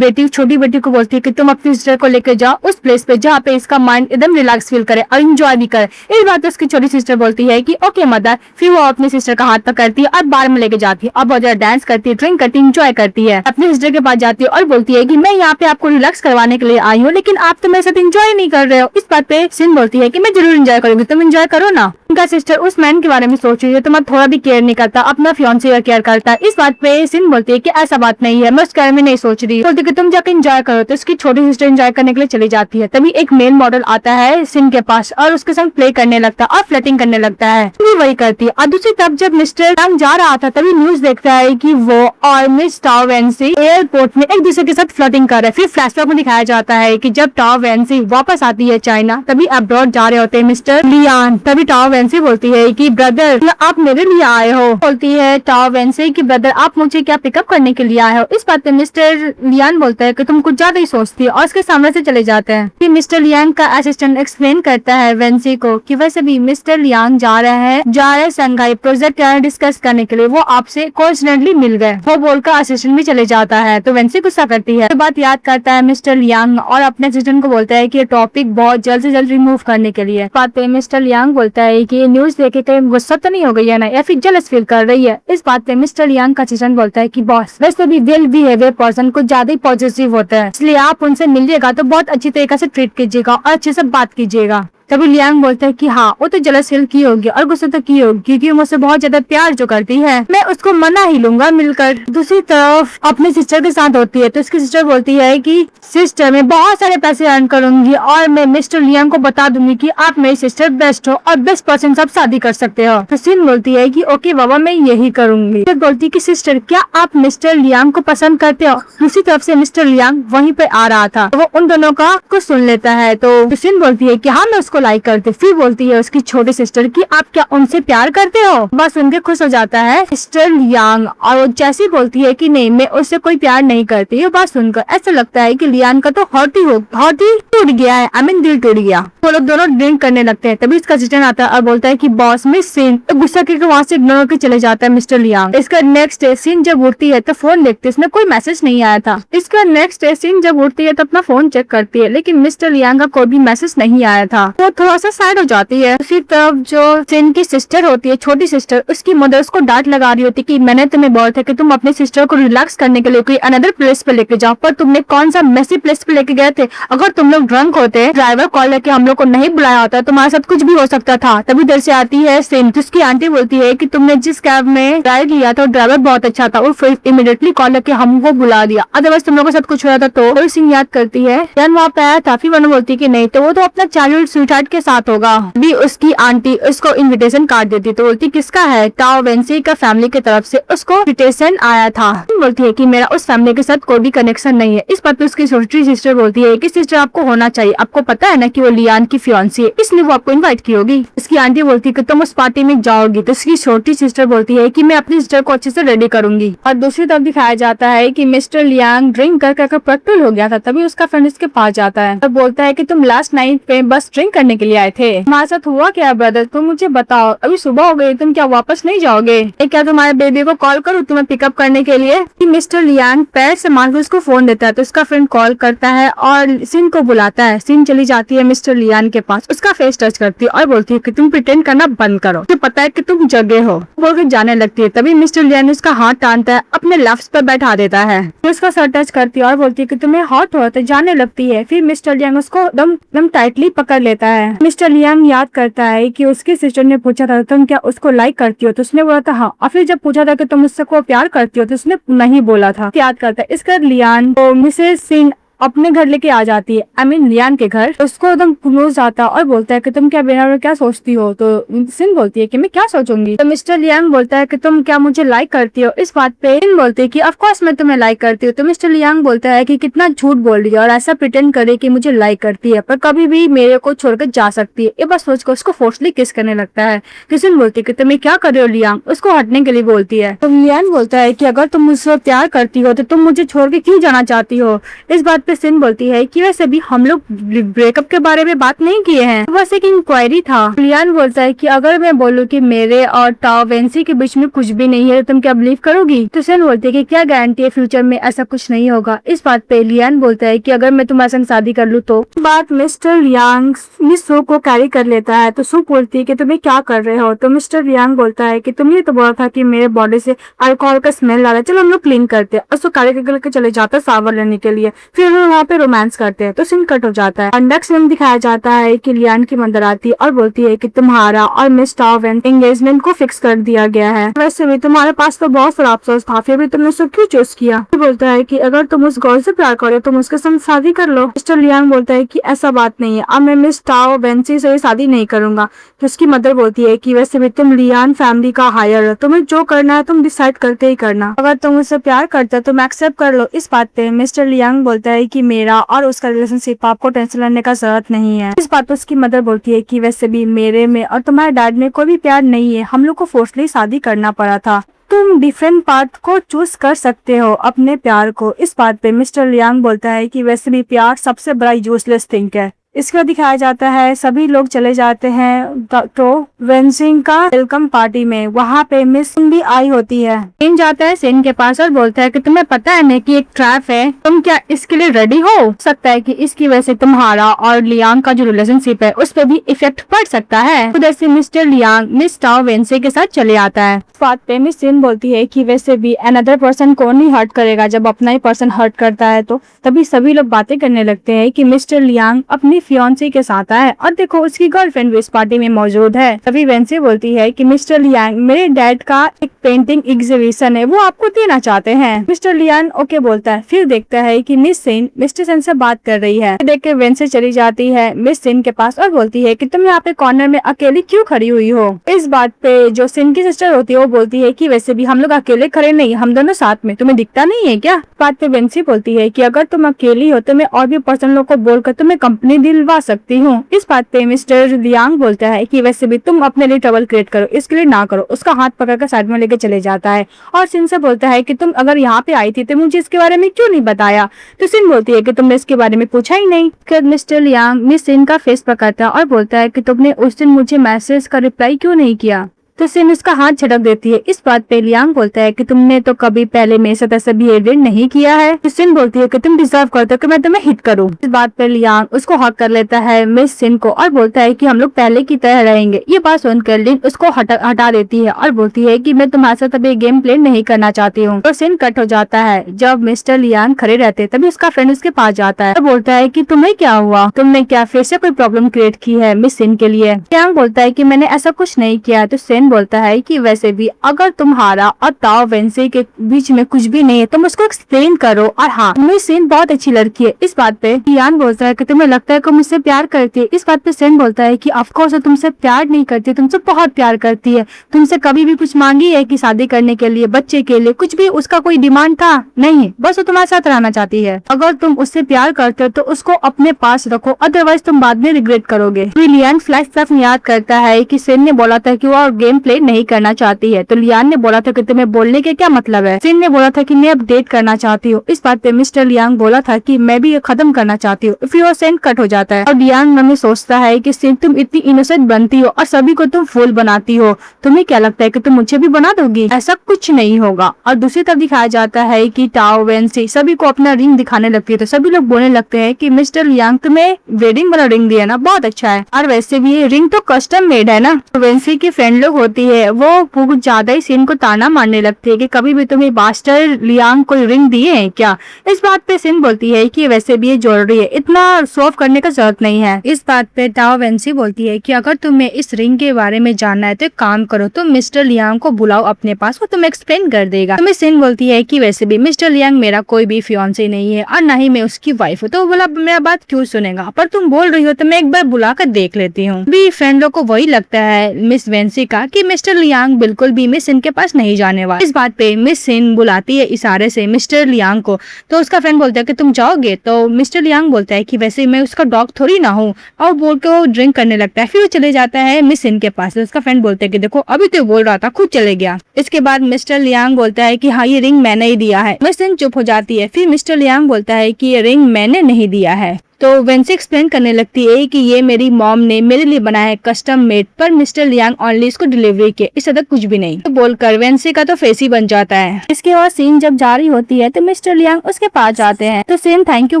छोटी बेटी को बोलती है कि तुम अपनी सिस्टर को लेकर जाओ उस प्लेस पे जहाँ पे इसका माइंड एकदम रिलैक्स फील करे और इंजॉय भी करे। इस बात उसकी छोटी सिस्टर बोलती है कि ओके मदर। फिर वो अपनी सिस्टर का हाथ पकड़ती है और बार में लेके जाती है और बहुत ज्यादा डांस करती है, ड्रिंक करती है, इंजॉय करती है। अपनी सिस्टर के पास जाती है और बोलती है कि मैं यहाँ पे आपको रिलैक्स करवाने के लिए आई हूँ, लेकिन आप तो मेरे साथ इंजॉय नहीं कर रहे हो। इस बात पे सिन बोलती है कि मैं जरूर इंजॉय करूंगी, तुम इंजॉय करो ना। उनका सिस्टर उस मैन के बारे में सोच रही है, तुम्हारा थोड़ा भी केयर नहीं करता, अपना फियांसी का केयर करता है। इस बात पे सिन बोलती है कि ऐसा बात नहीं है, मैं उसके बारे में नहीं सोच रही। बोलती है कि तुम जाकर इंजॉय करो। तो उसकी छोटी सिस्टर इंजॉय करने के लिए चली जाती है। तभी एक मेल मॉडल आता है सिन के पास और उसके संग प्ले करने लगता है और फ्लर्टिंग करने लगता है। भी वही करती है। और दूसरी तरफ जब मिस्टर यांग जा रहा था तभी न्यूज देखता है कि वो और मिस टाओ वेंसी एयरपोर्ट में एक दूसरे के साथ फ्लर्टिंग कर रहे हैं। फिर फ्लैशबैक में दिखाया जाता है कि जब टाओ वेंसी वापस आती है चाइना, तभी अब्रॉड जा रहे होते हैं मिस्टर लियान। तभी टाओ वेंसी बोलती है कि ब्रदर आप मेरे लिए आए हो। बोलती है टाओ वेंसी कि ब्रदर आप मुझे क्या पिकअप करने के लिए आए हो। इस बात पे मिस्टर लियान बोलता है कि तुम कुछ ज्यादा ही सोचती है और उसके सामने से चले जाते हैं। फिर मिस्टर लियांग का असिस्टेंट एक्सप्लेन करता है वेंसी को कि वैसे भी मिस्टर लियांग जा रहे हैं संघाई प्रोजेक्ट डिस्कस करने के लिए, वो आपसे कोइंसिडेंटली मिल गए। वो बोलकर असिस्टेंट भी चले जाता है। तो वेंसी गुस्सा करती है। तो बात याद करता है मिस्टर लियांग और अपने असिस्टेंट को बोलता है कि ये टॉपिक बहुत जल्द से जल्द रिमूव करने के लिए। बात पे मिस्टर लियांग बोलता है कि ये न्यूज देखे कहीं गुस्सा तो नहीं हो गई है ना, या फिर जेलस फील कर रही है। इस बात पे मिस्टर लियांग का असिस्टेंट बोलता है कि बॉस वैसे भी वेल बिहेवियर पर्सन कुछ ज्यादा ही पॉजिटिव होता है, इसलिए आप उनसे मिलिएगा तो बहुत अच्छी तरीके से ट्रीट कीजिएगा और अच्छे से बात कीजिएगा। तभी लियांग बोलता है कि हाँ वो तो जेलस फील की होगी और गुस्सा तो की होगी क्योंकि वो मुझसे बहुत ज्यादा प्यार जो करती है, मैं उसको मना ही लूंगा मिलकर। दूसरी तरफ अपने सिस्टर के साथ होती है तो उसकी सिस्टर बोलती है कि सिस्टर मैं बहुत सारे पैसे अर्न करूंगी और मैं मिस्टर लियांग को बता दूंगी कि आप मेरी सिस्टर बेस्ट हो और बेस्ट पर्सन से आप शादी कर सकते हो। तो सिन बोलती है कि ओके बाबा मैं यही करूंगी। फिर बोलती है कि सिस्टर क्या आप मिस्टर लियांग को पसंद करते हो। दूसरी तरफ से मिस्टर लियांग वहीं पे आ रहा था तो वो उन दोनों का कुछ सुन लेता है। तो सिन बोलती है कि हाँ मैं उसको लाइक करते। फिर बोलती है उसकी छोटी सिस्टर कि आप क्या उनसे प्यार करते हो। बस उनके खुश हो जाता है मिस्टर लियांग और वो जैसी बोलती है कि नहीं मैं उससे कोई प्यार नहीं करती। बस सुनकर ऐसा लगता है कि लियान का तो हॉट ही टूट गया है, आई मीन दिल टूट गया। वो लोग दोनों ड्रिंक करने लगते हैं। तभी उसका सिस्टर आता है और बोलता है कि बॉस मिस सिन। तो गुस्सा करके वहाँ से इग्नोर करके चले जाता है मिस्टर लियांग। इसका नेक्स्ट डे सिन जब उठती है तो फोन देखती है, इसमें कोई मैसेज नहीं आया था। इसका नेक्स्ट डे सिन जब उठती है तो अपना फोन चेक करती है लेकिन मिस्टर लियांग का कोई भी मैसेज नहीं आया था। वो थोड़ा सा सैड हो जाती है। उसी तरफ जो सिन की सिस्टर होती है, छोटी सिस्टर, उसकी मदर उसको डांट लगा रही होती है कि मैंने तुम्हें बोला था कि तुम अपने सिस्टर को रिलैक्स करने के लिए कोई अनदर प्लेस पे लेके जाओ, पर तुमने कौन सा मेसी प्लेस पे लेके गए थे। अगर तुम लोग ड्रंक होते, ड्राइवर कॉल लेके हम लोग को नहीं बुलाया होता, तुम्हारे साथ कुछ भी हो सकता था। तभी देर से आती है सिन, जिसकी आंटी बोलती है कि तुमने जिस कैब में राइड लिया था ड्राइवर बहुत अच्छा था और फिर इमीडिएटली कॉल लेके हमको बुला दिया, अदरवाइज तुम लोग के साथ कुछ हो रहा था। तो सिन याद करती है यान वहाँ पे आया था। फिर वो बोलती कि नहीं तो वो तो अपना चाइल्डहुड स्वीटहार्ट के साथ होगा। भी उसकी आंटी उसको इनविटेशन कार्ड देती तो बोलती किसका है। टाओ वेंसी का फैमिली की तरफ से उसको इनविटेशन आया था। बोलती है कि मेरा उस फैमिली के साथ कोई भी कनेक्शन नहीं है। इस पर तो उसकी छोटी सिस्टर बोलती है कि सिस्टर आपको होना चाहिए, आपको पता है ना कि वो लियान की फियांसी है इसलिए वो आपको इनवाइट की होगी। इसकी आंटी बोलती है कि तुम उस पार्टी में जाओगी। तो उसकी छोटी सिस्टर बोलती है कि मैं अपनी सिस्टर को अच्छे से रेडी करूंगी। और दूसरी तरफ दिखाया जाता है कि मिस्टर लियांग ड्रिंक कर पेट्रोल हो गया था। तभी उसका फ्रेंड उसके पास जाता है तो बोलता है कि तुम लास्ट नाइट पे बस ड्रिंक करने के लिए आए थे, हमारे साथ हुआ क्या ब्रदर, तुम मुझे बताओ, अभी सुबह हो गई, तुम क्या वापस नहीं जाओगे, क्या तुम्हारे बेबी को कॉल करूँ तुम्हें पिकअप करने के लिए। मिस्टर लियांग पैर से मार के उसको फोन देता है तो उसका फ्रेंड कॉल करता है और सिन को बुलाता है। सिन चली जाती है मिस्टर लियांग के पास, उसका फेस टच करती है और बोलती है कि तुम प्रिटेंड करना बंद करो, मुझे पता है कि तुम जगे हो, बोल के जाने लगती है। तभी मिस्टर लियांग उसका हाथ टानता है, अपने लेफ्ट पर बैठा देता है, उसका सर टच करती है और बोलती है कि तुम्हें हॉट हो, तो जाने लगती है। फिर मिस्टर लियांग उसको दम टाइटली पकड़ लेता है। मिस्टर लियांग याद करता है कि उसकी सिस्टर ने पूछा था तुम क्या उसको लाइक करती हो, तो उसने बोला था हाँ, और फिर जब पूछा था कि तुम उससे को प्यार करती हो तो उसने नहीं बोला था। याद करता है। इसका लियान तो मिसेस सिन अपने घर लेके आ जाती है, आई मीन लियान के घर। उसको एकदम क्लोज आता है और बोलता है कि तुम क्या बिना क्या सोचती हो? तो सिन बोलती है कि मैं क्या सोचूंगी। तो मिस्टर लियांग बोलता है कि तुम क्या मुझे लाइक करती हो? इस बात पे सिन बोलती है कि ऑफ कोर्स मैं तुम्हें लाइक करती हूँ। तो मिस्टर लियांग बोलता है कि कितना झूठ बोल रही है और ऐसा प्रिटेंड करे कि मुझे लाइक करती है पर कभी भी मेरे को छोड़कर जा सकती है। ये बस सोचकर उसको फोर्सली किस करने लगता है। सिन बोलती है कि तुम क्या कर रहे हो लियांग? उसको हटने के लिए बोलती है। तो लियांग बोलता है कि अगर तुम मुझसे प्यार करती हो तो तुम मुझे छोड़ के क्यों जाना चाहती हो? इस बात पे सिन बोलती है कि वैसे भी हम लोग ब्रेकअप के बारे में बात नहीं किए हैं, बस एक इंक्वायरी था। लियान बोलता है कि अगर मैं बोलूं कि मेरे और टाओ वेंसी के बीच में कुछ भी नहीं है तो तुम क्या बिलीव करोगी? तो सिन बोलती है कि क्या गारंटी है फ्यूचर में ऐसा कुछ नहीं होगा। इस बात पे लियान बोलता है कि अगर मैं तुम्हारे संग शादी कर लूं तो। बात मिस्टर लियांग मिस सू को कैरी कर लेता है। तो सू बोलती है कि तुम्हें क्या कर रहे हो? तो मिस्टर लियांग बोलता है कि तुमने तो बोला था कि मेरे बॉडी से अल्कोहल का स्मेल आ रहा है, चलो हम लोग क्लीन करते हैं। उसको कैरी करके चले जाता है शावर लेने के लिए। फिर वो वहाँ पे रोमांस करते हैं। तो सीन कट हो जाता है। नेक्स्ट में दिखाया जाता है कि लियान की मदर आती है और बोलती है कि तुम्हारा और मिस टाओ वेन एंगेजमेंट को फिक्स कर दिया गया है। वैसे भी तुम्हारे पास तो बहुत सारा अफसोस था, फिर भी तुमने उसको क्यों चूज किया? तो बोलता है कि अगर तुम उस गर्ल से प्यार करो तुम उसके साथ शादी कर लो। मिस्टर लियांग बोलता है कि ऐसा बात नहीं है, अब मैं मिस टाओ वेंसी से शादी नहीं करूंगा। तो उसकी मदर बोलती है कि वैसे भी तुम लियान फैमिली का हायर हो, तुम्हें जो करना है तुम डिसाइड करके ही करना। अगर तुम उससे प्यार करते हो तुम एक्सेप्ट कर लो। इस बात पे मिस्टर लियांग बोलता है कि मेरा और उसका रिलेशनशिप आपको टेंशन लेने का जरूरत नहीं है। इस बात पर उसकी मदर बोलती है कि वैसे भी मेरे में और तुम्हारे डैड में कोई भी प्यार नहीं है, हम लोग को फोर्सली शादी करना पड़ा था। तुम डिफरेंट पाथ को चूज कर सकते हो अपने प्यार को। इस बात पे मिस्टर लियांग बोलता है कि वैसे भी प्यार सबसे बड़ा यूजलेस थिंग है। इसके बाद दिखाया जाता है सभी लोग चले जाते हैं तो वेंसिंग का वेलकम पार्टी में। वहाँ पे मिस सिन भी आई होती है। सिन जाता है सिन के पास और बोलता है कि तुम्हें पता है ना कि एक ट्रैप है, तुम क्या इसके लिए रेडी हो? सकता है कि इसकी वजह से तुम्हारा और लियांग का जो रिलेशनशिप है उस पर भी इफेक्ट पड़ सकता है। उधर से mister Liang miss tau Vensi के साथ चले आता है। इस बात पे मिस सिन बोलती है कि वैसे भी अनदर पर्सन को नहीं हर्ट करेगा, जब अपना ही पर्सन हर्ट करता है तो। तभी सभी लोग बातें करने लगते हैं कि मिस्टर लियांग अपनी फियांसी के साथ आया और देखो उसकी गर्लफ्रेंड भी इस पार्टी में मौजूद है। तभी वेंसी बोलती है कि मिस्टर लियांग मेरे डैड का एक पेंटिंग एग्जीबिशन है, वो आपको देना चाहते हैं। मिस्टर लियांग ओके बोलता है। फिर देखता है कि मिस सिन मिस्टर सिन से बात कर रही है। देख के वेंसी चली जाती है मिस सिन के पास और बोलती है कि तुम यहाँ पे कॉर्नर में अकेली क्यों खड़ी हुई हो? इस बात पे जो सिन की सिस्टर होती है वो बोलती है कि वैसे भी हम लोग अकेले खड़े नहीं, हम दोनों साथ में, तुम्हें दिखता नहीं है क्या? बात पे वेंसी बोलती है कि अगर तुम अकेली हो तो मैं और भी पर्सन लोग को बोलकर तुम्हें कंपनी दिलवा सकती हूँ। इस बात पे मिस्टर लियांग बोलता है कि वैसे भी तुम अपने लिए ट्रबल क्रिएट करो, इसके लिए ना करो। उसका हाथ पकड़कर साइड में लेके चले जाता है और सिन से बोलता है कि तुम अगर यहाँ पे आई थी तो मुझे इसके बारे में क्यों नहीं बताया? तो सिन बोलती है कि तुमने इसके बारे में पूछा ही नहीं। फिर मिस्टर लियांग मिस सिन का फेस पकड़ता है और बोलता है कि तुमने उस दिन मुझे मैसेज का रिप्लाई क्यों नहीं किया? तो सिन उसका हाथ झटक देती है। इस बात पे लियांग बोलता है कि तुमने तो कभी पहले मेरे साथ ऐसा बिहेवियर नहीं किया है। तो सिन बोलती है कि तुम डिजर्व करते हो कि मैं तुम्हें हिट करूं। इस बात पे लियांग उसको हक कर लेता है मिस सिन को और बोलता है कि हम लोग पहले की तरह रहेंगे। ये बात सुनकर लिन उसको हटा देती है और बोलती है कि मैं तुम्हारे साथ अभी गेम प्ले नहीं करना चाहती हूँ। तो सिन कट हो जाता है। जब मिस्टर लियांग खड़े रहते तभी उसका फ्रेंड उसके पास जाता है और बोलता है कि तुम्हें क्या हुआ, तुमने क्या फिर से कोई प्रॉब्लम क्रिएट की है मिस सिन के लिए? लियांग बोलता है कि मैंने ऐसा कुछ नहीं किया। तो सिन बोलता है कि वैसे भी अगर तुम्हारा और टाओ वेंसी के बीच में कुछ भी नहीं है तुम उसको एक्सप्लेन करो। और हाँ, मिस सिन बहुत अच्छी लड़की है। इस बात पे लियांग बोलता है कि तुम्हें लगता है कि मुझसे प्यार करती है? इस बात पे सिन बोलता है कि ऑफकोर्स तुमसे प्यार नहीं करती, तुमसे बहुत प्यार करती है। तुमसे कभी भी कुछ मांगी है कि शादी करने के लिए, बच्चे के लिए, कुछ भी उसका कोई डिमांड था? नहीं, बस वो तुम्हारे साथ रहना चाहती है। अगर तुम उससे प्यार करते हो तो उसको अपने पास रखो, अदरवाइज तुम बाद में रिग्रेट करोगे। लियांग फ्लैशबैक में याद करता है कि सिन ने बोला था कि वो गेम प्ले नहीं करना चाहती है। तो लियान ने बोला था कि तुम्हें बोलने के क्या मतलब है? सिन ने बोला था कि मैं अब डेट करना चाहती हूँ। इस बात पे मिस्टर लियांग बोला था कि मैं भी ये खत्म करना चाहती हूँ। फिर वो सिन कट हो जाता है और लियांग मन में सोचता है कि सिन तुम इतनी इनोसेंट बनती हो और सभी को तुम फूल बनाती हो, तुम्हें क्या लगता है कि तुम मुझे भी बना दोगी? ऐसा कुछ नहीं होगा। और दूसरी तरफ दिखाया जाता है कि टाओ वेंसी सभी को अपना रिंग दिखाने लगती है। तो सभी लोग बोलने लगते हैं कि मिस्टर लियांग तुम्हें वेडिंग वाला रिंग दिया ना, बहुत अच्छा है, और वैसे भी ये रिंग तो कस्टम मेड है ना। तो वेंसी के फ्रेंड लोग होती है वो बहुत ज्यादा ही सिन को ताना मारने लगती है कि कभी भी तुम्हें मास्टर लियांग कोई रिंग दिए है क्या। इस बात पे सिन बोलती है कि वैसे भी ये ज्वेलरी है, इतना सॉल्व करने का जरूरत नहीं है। इस बात पे टाओ वेंसी बोलती है कि अगर तुम्हें इस रिंग के बारे में जानना है तो एक काम करो, तुम मिस्टर लियांग को बुलाओ अपने पास, वो तुम्हें एक्सप्लेन कर देगा। तुम्हें सिन बोलती है कि वैसे भी मिस्टर लियांग मेरा कोई भी फियांसे नहीं है और न ही मैं उसकी वाइफ हूँ, तो बोला मेरा बात क्यों सुनेगा, पर तुम बोल रही हो तो मैं एक बार बुला कर देख लेती हूँ। भी फ्रेंड लोग को वही लगता है मिस वेंसी का कि मिस्टर लियांग बिल्कुल भी मिस सिन के पास नहीं जाने वाला। इस बात पे मिस सिन बुलाती है इशारे से मिस्टर लियांग को, तो उसका फ्रेंड बोलता है कि तुम जाओगे, तो मिस्टर लियांग बोलता है कि वैसे मैं उसका डॉग थोड़ी ना हूँ, और बोल के वो ड्रिंक करने लगता है। फिर वो चले जाता है मिस सिन के पास। उसका फ्रेंड बोलता है कि देखो अभी तो बोल रहा था, खुद चले गया। इसके बाद मिस्टर लियांग बोलता है कि हाँ ये रिंग मैंने ही दिया है। मिस सिन चुप हो जाती है। फिर मिस्टर लियांग बोलता है कि ये रिंग मैंने नहीं दिया है। तो वेंसी एक्सप्लेन करने लगती है कि ये मेरी मॉम ने मेरे लिए बनाया है, कस्टम मेड, पर मिस्टर लियांग ओनली इसको डिलीवरी के, इससे तक कुछ भी नहीं। तो बोलकर वेंसी का तो फेस ही बन जाता है। इसके बाद सीन जब जारी होती है तो मिस्टर लियांग उसके पास जाते हैं, तो सीन थैंक यू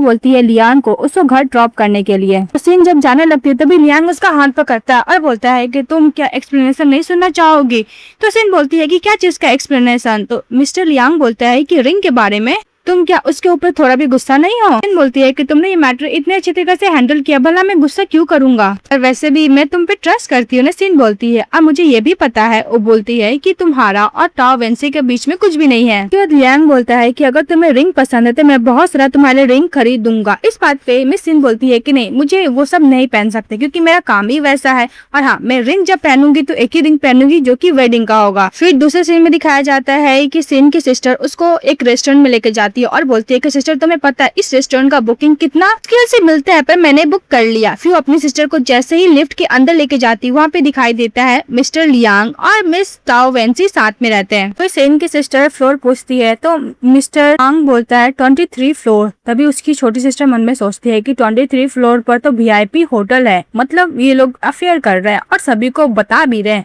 बोलती है लियांग को उसको घर ड्रॉप करने के लिए। तो सीन जब जाने लगती है तभी लियांग उसका हाथ पकड़ता है और बोलता है कि तुम क्या एक्सप्लेनेशन नहीं सुनना चाहोगी। तो सीन बोलती है कि क्या चीज का एक्सप्लेनेशन। तो मिस्टर लियांग बोलता है कि रिंग के बारे में, तुम क्या उसके ऊपर थोड़ा भी गुस्सा नहीं हो। बोलती है कि तुमने ये मैटर इतने अच्छी तरीके से हैंडल किया, भला मैं गुस्सा क्यों करूंगा, और वैसे भी मैं तुम पे ट्रस्ट करती हूँ ना। सीन बोलती है और मुझे ये भी पता है। वो बोलती है कि तुम्हारा और टाओ वेंसी के बीच में कुछ भी नहीं है। तो लियांग बोलता है कि अगर तुम्हें रिंग पसंद है तो मैं बहुत सारा तुम्हारे रिंग खरीद दूंगा। इस बात पे मिस सिन बोलती है कि नहीं, मुझे वो सब नहीं पहन सकते क्योंकि मेरा काम ही वैसा है, और हाँ मैं रिंग जब पहनूंगी तो एक ही रिंग पहनूंगी जो कि वेडिंग का होगा। फिर दूसरे सीन में दिखाया जाता है कि सिन की सिस्टर उसको एक रेस्टोरेंट में लेके जाती है और बोलती है कि सिस्टर तुम्हें पता है इस रेस्टोरेंट का बुकिंग कितना मुश्किल से मिलता है, पर मैंने बुक कर लिया। फिर अपनी सिस्टर को जैसे ही लिफ्ट के अंदर लेके जाती है वहाँ पे दिखाई देता है मिस्टर लियांग और मिस टाओ वेंसी साथ में रहते हैं। फिर सेन की सिस्टर फ्लोर पूछती है तो मिस्टर लियांग बोलता है 23 फ्लोर। तभी उसकी छोटी सिस्टर मन में सोचती है कि 23 फ्लोर पर तो VIP होटल है, मतलब ये लोग अफेयर कर रहे हैं और सभी को बता भी रहे हैं।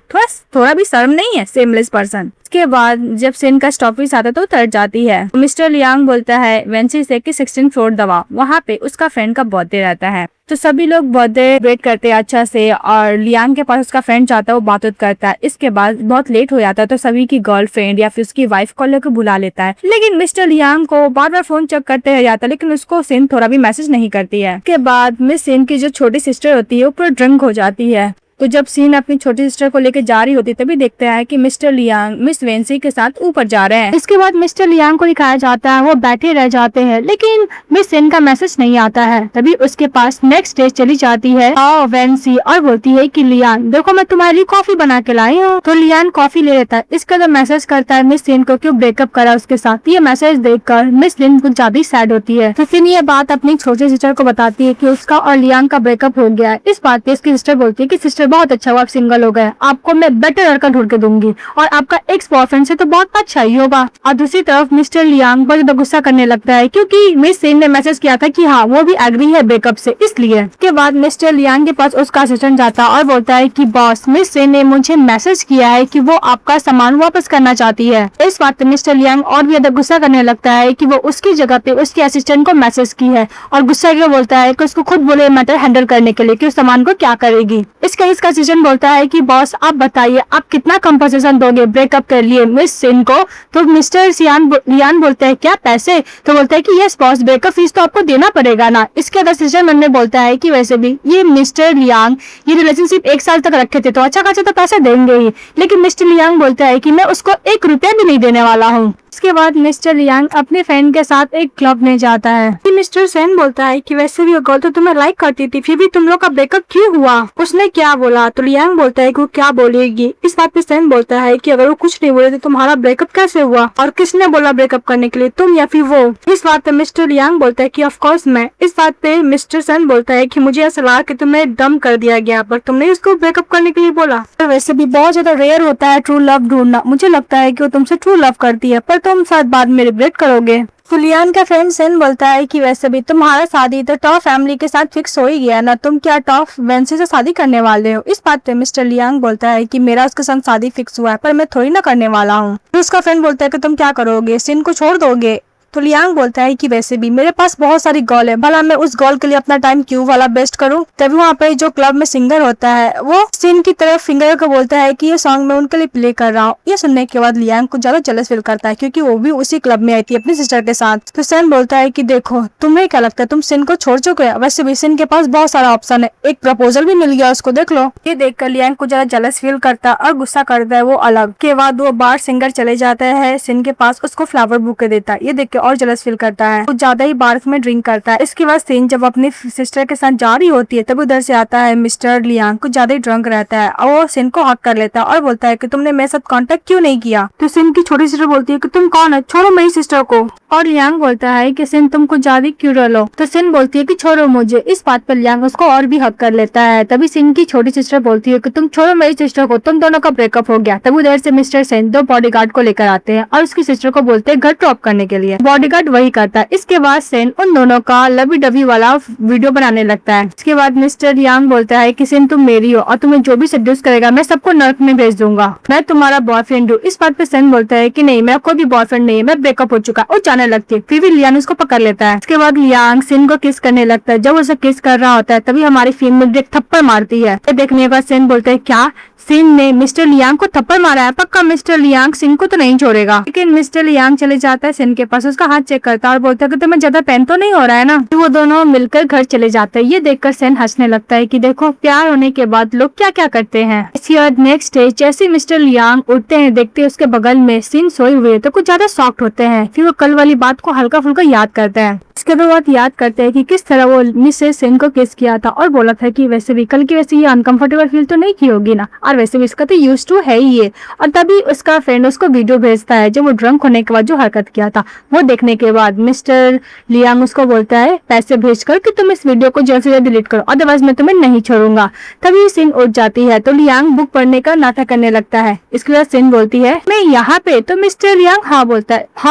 थोड़ा भी शर्म नहीं है सेमलेस पर्सन। इसके बाद जब सिन का स्टॉपेज आता है तो उतर जाती है। मिस्टर लियांग बोलता है वेंसी से कि 16 फ्लोर दबा, वहाँ पे उसका फ्रेंड का बर्थडे रहता है। तो सभी लोग बर्थडे वेट करते हैं अच्छा से, और लियांग के पास उसका फ्रेंड जाता है, वो बात करता है। इसके बाद बहुत लेट हो जाता है तो सभी की गर्लफ्रेंड या फिर उसकी वाइफ को लेकर बुला लेता है, लेकिन मिस्टर लियांग को बार बार फोन चेक करते रह जाता है, लेकिन उसको सिन थोड़ा भी मैसेज नहीं करती है। इसके बाद मिस सिन की जो छोटी सिस्टर होती है वो पूरा ड्रिंक हो जाती है। तो जब सीन अपनी छोटी सिस्टर को लेकर जा रही होती तभी देखते हैं कि मिस्टर लियांग मिस वेंसी के साथ ऊपर जा रहे हैं। इसके बाद मिस्टर लियांग को दिखाया जाता है वो बैठे रह जाते हैं, लेकिन मिस सिन का मैसेज नहीं आता है। तभी उसके पास नेक्स्ट डे चली जाती है वेंसी और बोलती है कि लियांग देखो मैं तुम्हारे लिए कॉफी बना के लाई हूँ। तो लियांग कॉफी ले लेता है। इसका जब मैसेज करता है मिस सिन को क्यों ब्रेकअप करा उसके साथ, ये मैसेज देखकर मिस सिन कुछ ज्यादा सैड होती है। तो फिर ये बात अपनी छोटी सिस्टर को बताती है कि उसका और लियांग का ब्रेकअप हो गया है। इस बात पे इसकी सिस्टर बोलती है कि सिस्टर बहुत अच्छा हुआ आप सिंगल हो गए, आपको मैं बेटर लड़का ढूंढ के दूंगी और आपका एक्स बॉयफ्रेंड से तो बहुत अच्छा ही होगा। और दूसरी तरफ मिस्टर लियांग बहुत ज्यादा गुस्सा करने लगता है क्योंकि मिस सिन ने मैसेज किया था कि हाँ वो भी एग्री है ब्रेकअप से, इसलिए। के बाद मिस्टर लियांग के पास उसका असिस्टेंट जाता है और बोलता है कि बॉस मिस सिन ने मुझे मैसेज किया है कि वो आपका सामान वापस करना चाहती है। इस बात पे मिस्टर लियांग और भी ज्यादा गुस्सा करने लगता है कि वो उसकी जगह पे उसके असिस्टेंट को मैसेज की है, और गुस्सा करके बोलता है कि उसको खुद बोले मैटर हैंडल करने के लिए कि उस सामान को क्या करेगी। इसका असिस्टेंट बोलता है कि बॉस आप बताइए आप कितना कंपनसेशन दोगे ब्रेकअप के लिए मिस सिन को। तो मिस्टर लियान बोलते हैं क्या पैसे, तो बोलता है कि यस बॉस ब्रेकअप फीस तो आपको देना पड़ेगा ना। इसके बाद असिस्टेंट मन में बोलता है कि वैसे भी ये मिस्टर लियांग ये रिलेशनशिप 1 साल तक रखे थे तो अच्छा खासा तो पैसा देंगे ही, लेकिन मिस्टर लियांग बोलता है कि मैं उसको 1 रुपया भी नहीं देने वाला हूँ। इसके बाद मिस्टर लियांग अपने फ्रेंड के साथ एक क्लब में जाता है। मिस्टर सेन बोलता है कि वैसे भी वो गर्ल तो तुम्हें लाइक करती थी, फिर भी तुम लोग का ब्रेकअप क्यों हुआ, उसने क्या बोला। तो लियांग बोलता है कि वो क्या बोलेगी। इस बात पे सेन बोलता है कि अगर वो कुछ नहीं बोले तो तुम्हारा ब्रेकअप कैसे हुआ और किसने बोला ब्रेकअप करने के लिए, तुम या फिर वो। इस बात पे मिस्टर लियांग बोलता है कि ऑफ कोर्स मैं। इस बात पे मिस्टर सेन बोलता है कि मुझे ऐसा लगा कि तुम्हें डम कर दिया गया पर तुमने उसको ब्रेकअप करने के लिए बोला। तो वैसे भी बहुत ज्यादा रेयर होता है ट्रू लव ढूंढना, मुझे लगता है कि वो तुमसे ट्रू लव करती है पर तुम शायद बाद में रिग्रेट करोगे। तो लियान का फ्रेंड सेन बोलता है कि वैसे भी तुम्हारा शादी तो टॉप फैमिली के साथ फिक्स हो ही गया ना, तुम क्या टॉप वेंसी से शादी करने वाले हो। इस बात पे मिस्टर लियांग बोलता है कि मेरा उसके साथ शादी फिक्स हुआ है पर मैं थोड़ी ना करने वाला हूँ। तो उसका फ्रेंड बोलता है कि तुम क्या करोगे, सिन को छोड़ दोगे। तो लियांग बोलता है कि वैसे भी मेरे पास बहुत सारी गोल है, भला मैं उस गोल के लिए अपना टाइम क्यों वाला वेस्ट करूं। तभी वहाँ पे जो क्लब में सिंगर होता है वो सिन की तरफ फिंगर को बोलता है कि ये सॉन्ग मैं उनके लिए प्ले कर रहा हूँ। ये सुनने के बाद लियांग को ज्यादा जेलस फील करता है क्योंकि वो भी उसी क्लब में आई थी अपनी सिस्टर के साथ। तो सेन बोलता है कि देखो तुम्हें क्या लगता है तुम सिन को छोड़ चुके हो, वैसे भी सिन के पास बहुत सारा ऑप्शन है, एक प्रपोजल भी मिल गया उसको, देख लो। ये देखकर लियांग को ज्यादा जेलस फील करता है और गुस्सा करता है वो अलग। के बाद वो बार सिंगर चले जाता है सिन के पास, उसको फ्लावर बुके देता है। ये देख के और जेलस फील करता है, वो ज्यादा ही बार में ड्रिंक करता है। इसके बाद सिन जब अपनी सिस्टर के साथ जा रही होती है तब उधर से आता है मिस्टर लियांग, कुछ ज्यादा ही ड्रंक रहता है और वो सिन को हक कर लेता है और बोलता है कि तुमने मेरे साथ कांटेक्ट क्यों नहीं किया। तो सिन की छोटी सिस्टर बोलती है कि तुम कौन है, छोड़ो मेरी सिस्टर को। और लियांग बोलता है कि सिन तुम कुछ ज्यादा क्यों रो। तो सिन बोलती है कि छोड़ो मुझे। इस बात पर लियांग उसको और भी हक कर लेता है। तभी सिन की छोटी सिस्टर बोलती है कि तुम छोड़ो मेरी सिस्टर को, तुम दोनों का ब्रेकअप हो गया। तब उधर से मिस्टर सेन दो बॉडीगार्ड को लेकर आते हैं और उसकी सिस्टर को बोलते हैं घर ड्रॉप करने के लिए। बॉडीगार्ड वही करता है। इसके बाद सेन उन दोनों का लवी डवी वाला वीडियो बनाने लगता है। इसके बाद मिस्टर लियांग बोलता है कि सिन तुम मेरी हो और तुम्हें जो भी सेड्यूस करेगा मैं सबको नर्क में भेज दूंगा, मैं तुम्हारा बॉयफ्रेंड हूँ। इस बात पे सेन बोलता है कि नहीं मेरा कोई भी बॉयफ्रेंड नहीं है, मैं ब्रेकअप हो चुका है। और जाने लगती है। फिर भी लियांग उसको पकड़ लेता है। इसके बाद लियांग सिन को किस करने लगता है। जब उसे किस कर रहा होता है तभी हमारी फिल्म में एक थप्पड़ मारती है। देखने के बाद सिन बोलते है क्या सिन ने मिस्टर लियांग को थप्पड़ मारा है, पक्का मिस्टर लियांग सिन को तो नहीं छोड़ेगा। लेकिन मिस्टर लियांग चले जाता है सिन के पास, उसका हाथ चेक करता है और बोलता है कि तुम्हें ज्यादा पेन तो नहीं हो रहा है ना। वो दोनों मिलकर घर चले जाते हैं। ये देखकर सिन हंसने लगता है कि देखो प्यार होने के बाद लोग क्या क्या करते हैं। इसके बाद नेक्स्ट डे जैसे मिस्टर लियांग उठते हैं देखते हैं उसके बगल में सिन सोए हुए तो कुछ ज्यादा शॉक्ड होते हैं। फिर वो कल वाली बात को हल्का फुल्का याद करते हैं। इसके बाद याद करते हैं कि किस तरह वो मिसेस सिन को किस किया था और बोला था कि वैसे भी कल की वैसे ये अनकंफर्टेबल फील तो नहीं की होगी ना, और वैसे भी इसका तो यूज टू है ही ये। और तभी उसका फ्रेंड उसको वीडियो भेजता है जो वो ड्रंक होने के बाद जो हरकत किया था। वो देखने के बाद मिस्टर लियांग उसको बोलता है पैसे भेजकर कि तुम इस वीडियो को जल्द से जल्द डिलीट करो, अदरवाइज मैं तुम्हें नहीं छोड़ूंगा। तभी सिन उठ जाती है तो लियांग बुक पढ़ने का नाटक करने लगता है। इसके बाद सिन बोलती है मैं यहाँ पे, तो मिस्टर लियांग हाँ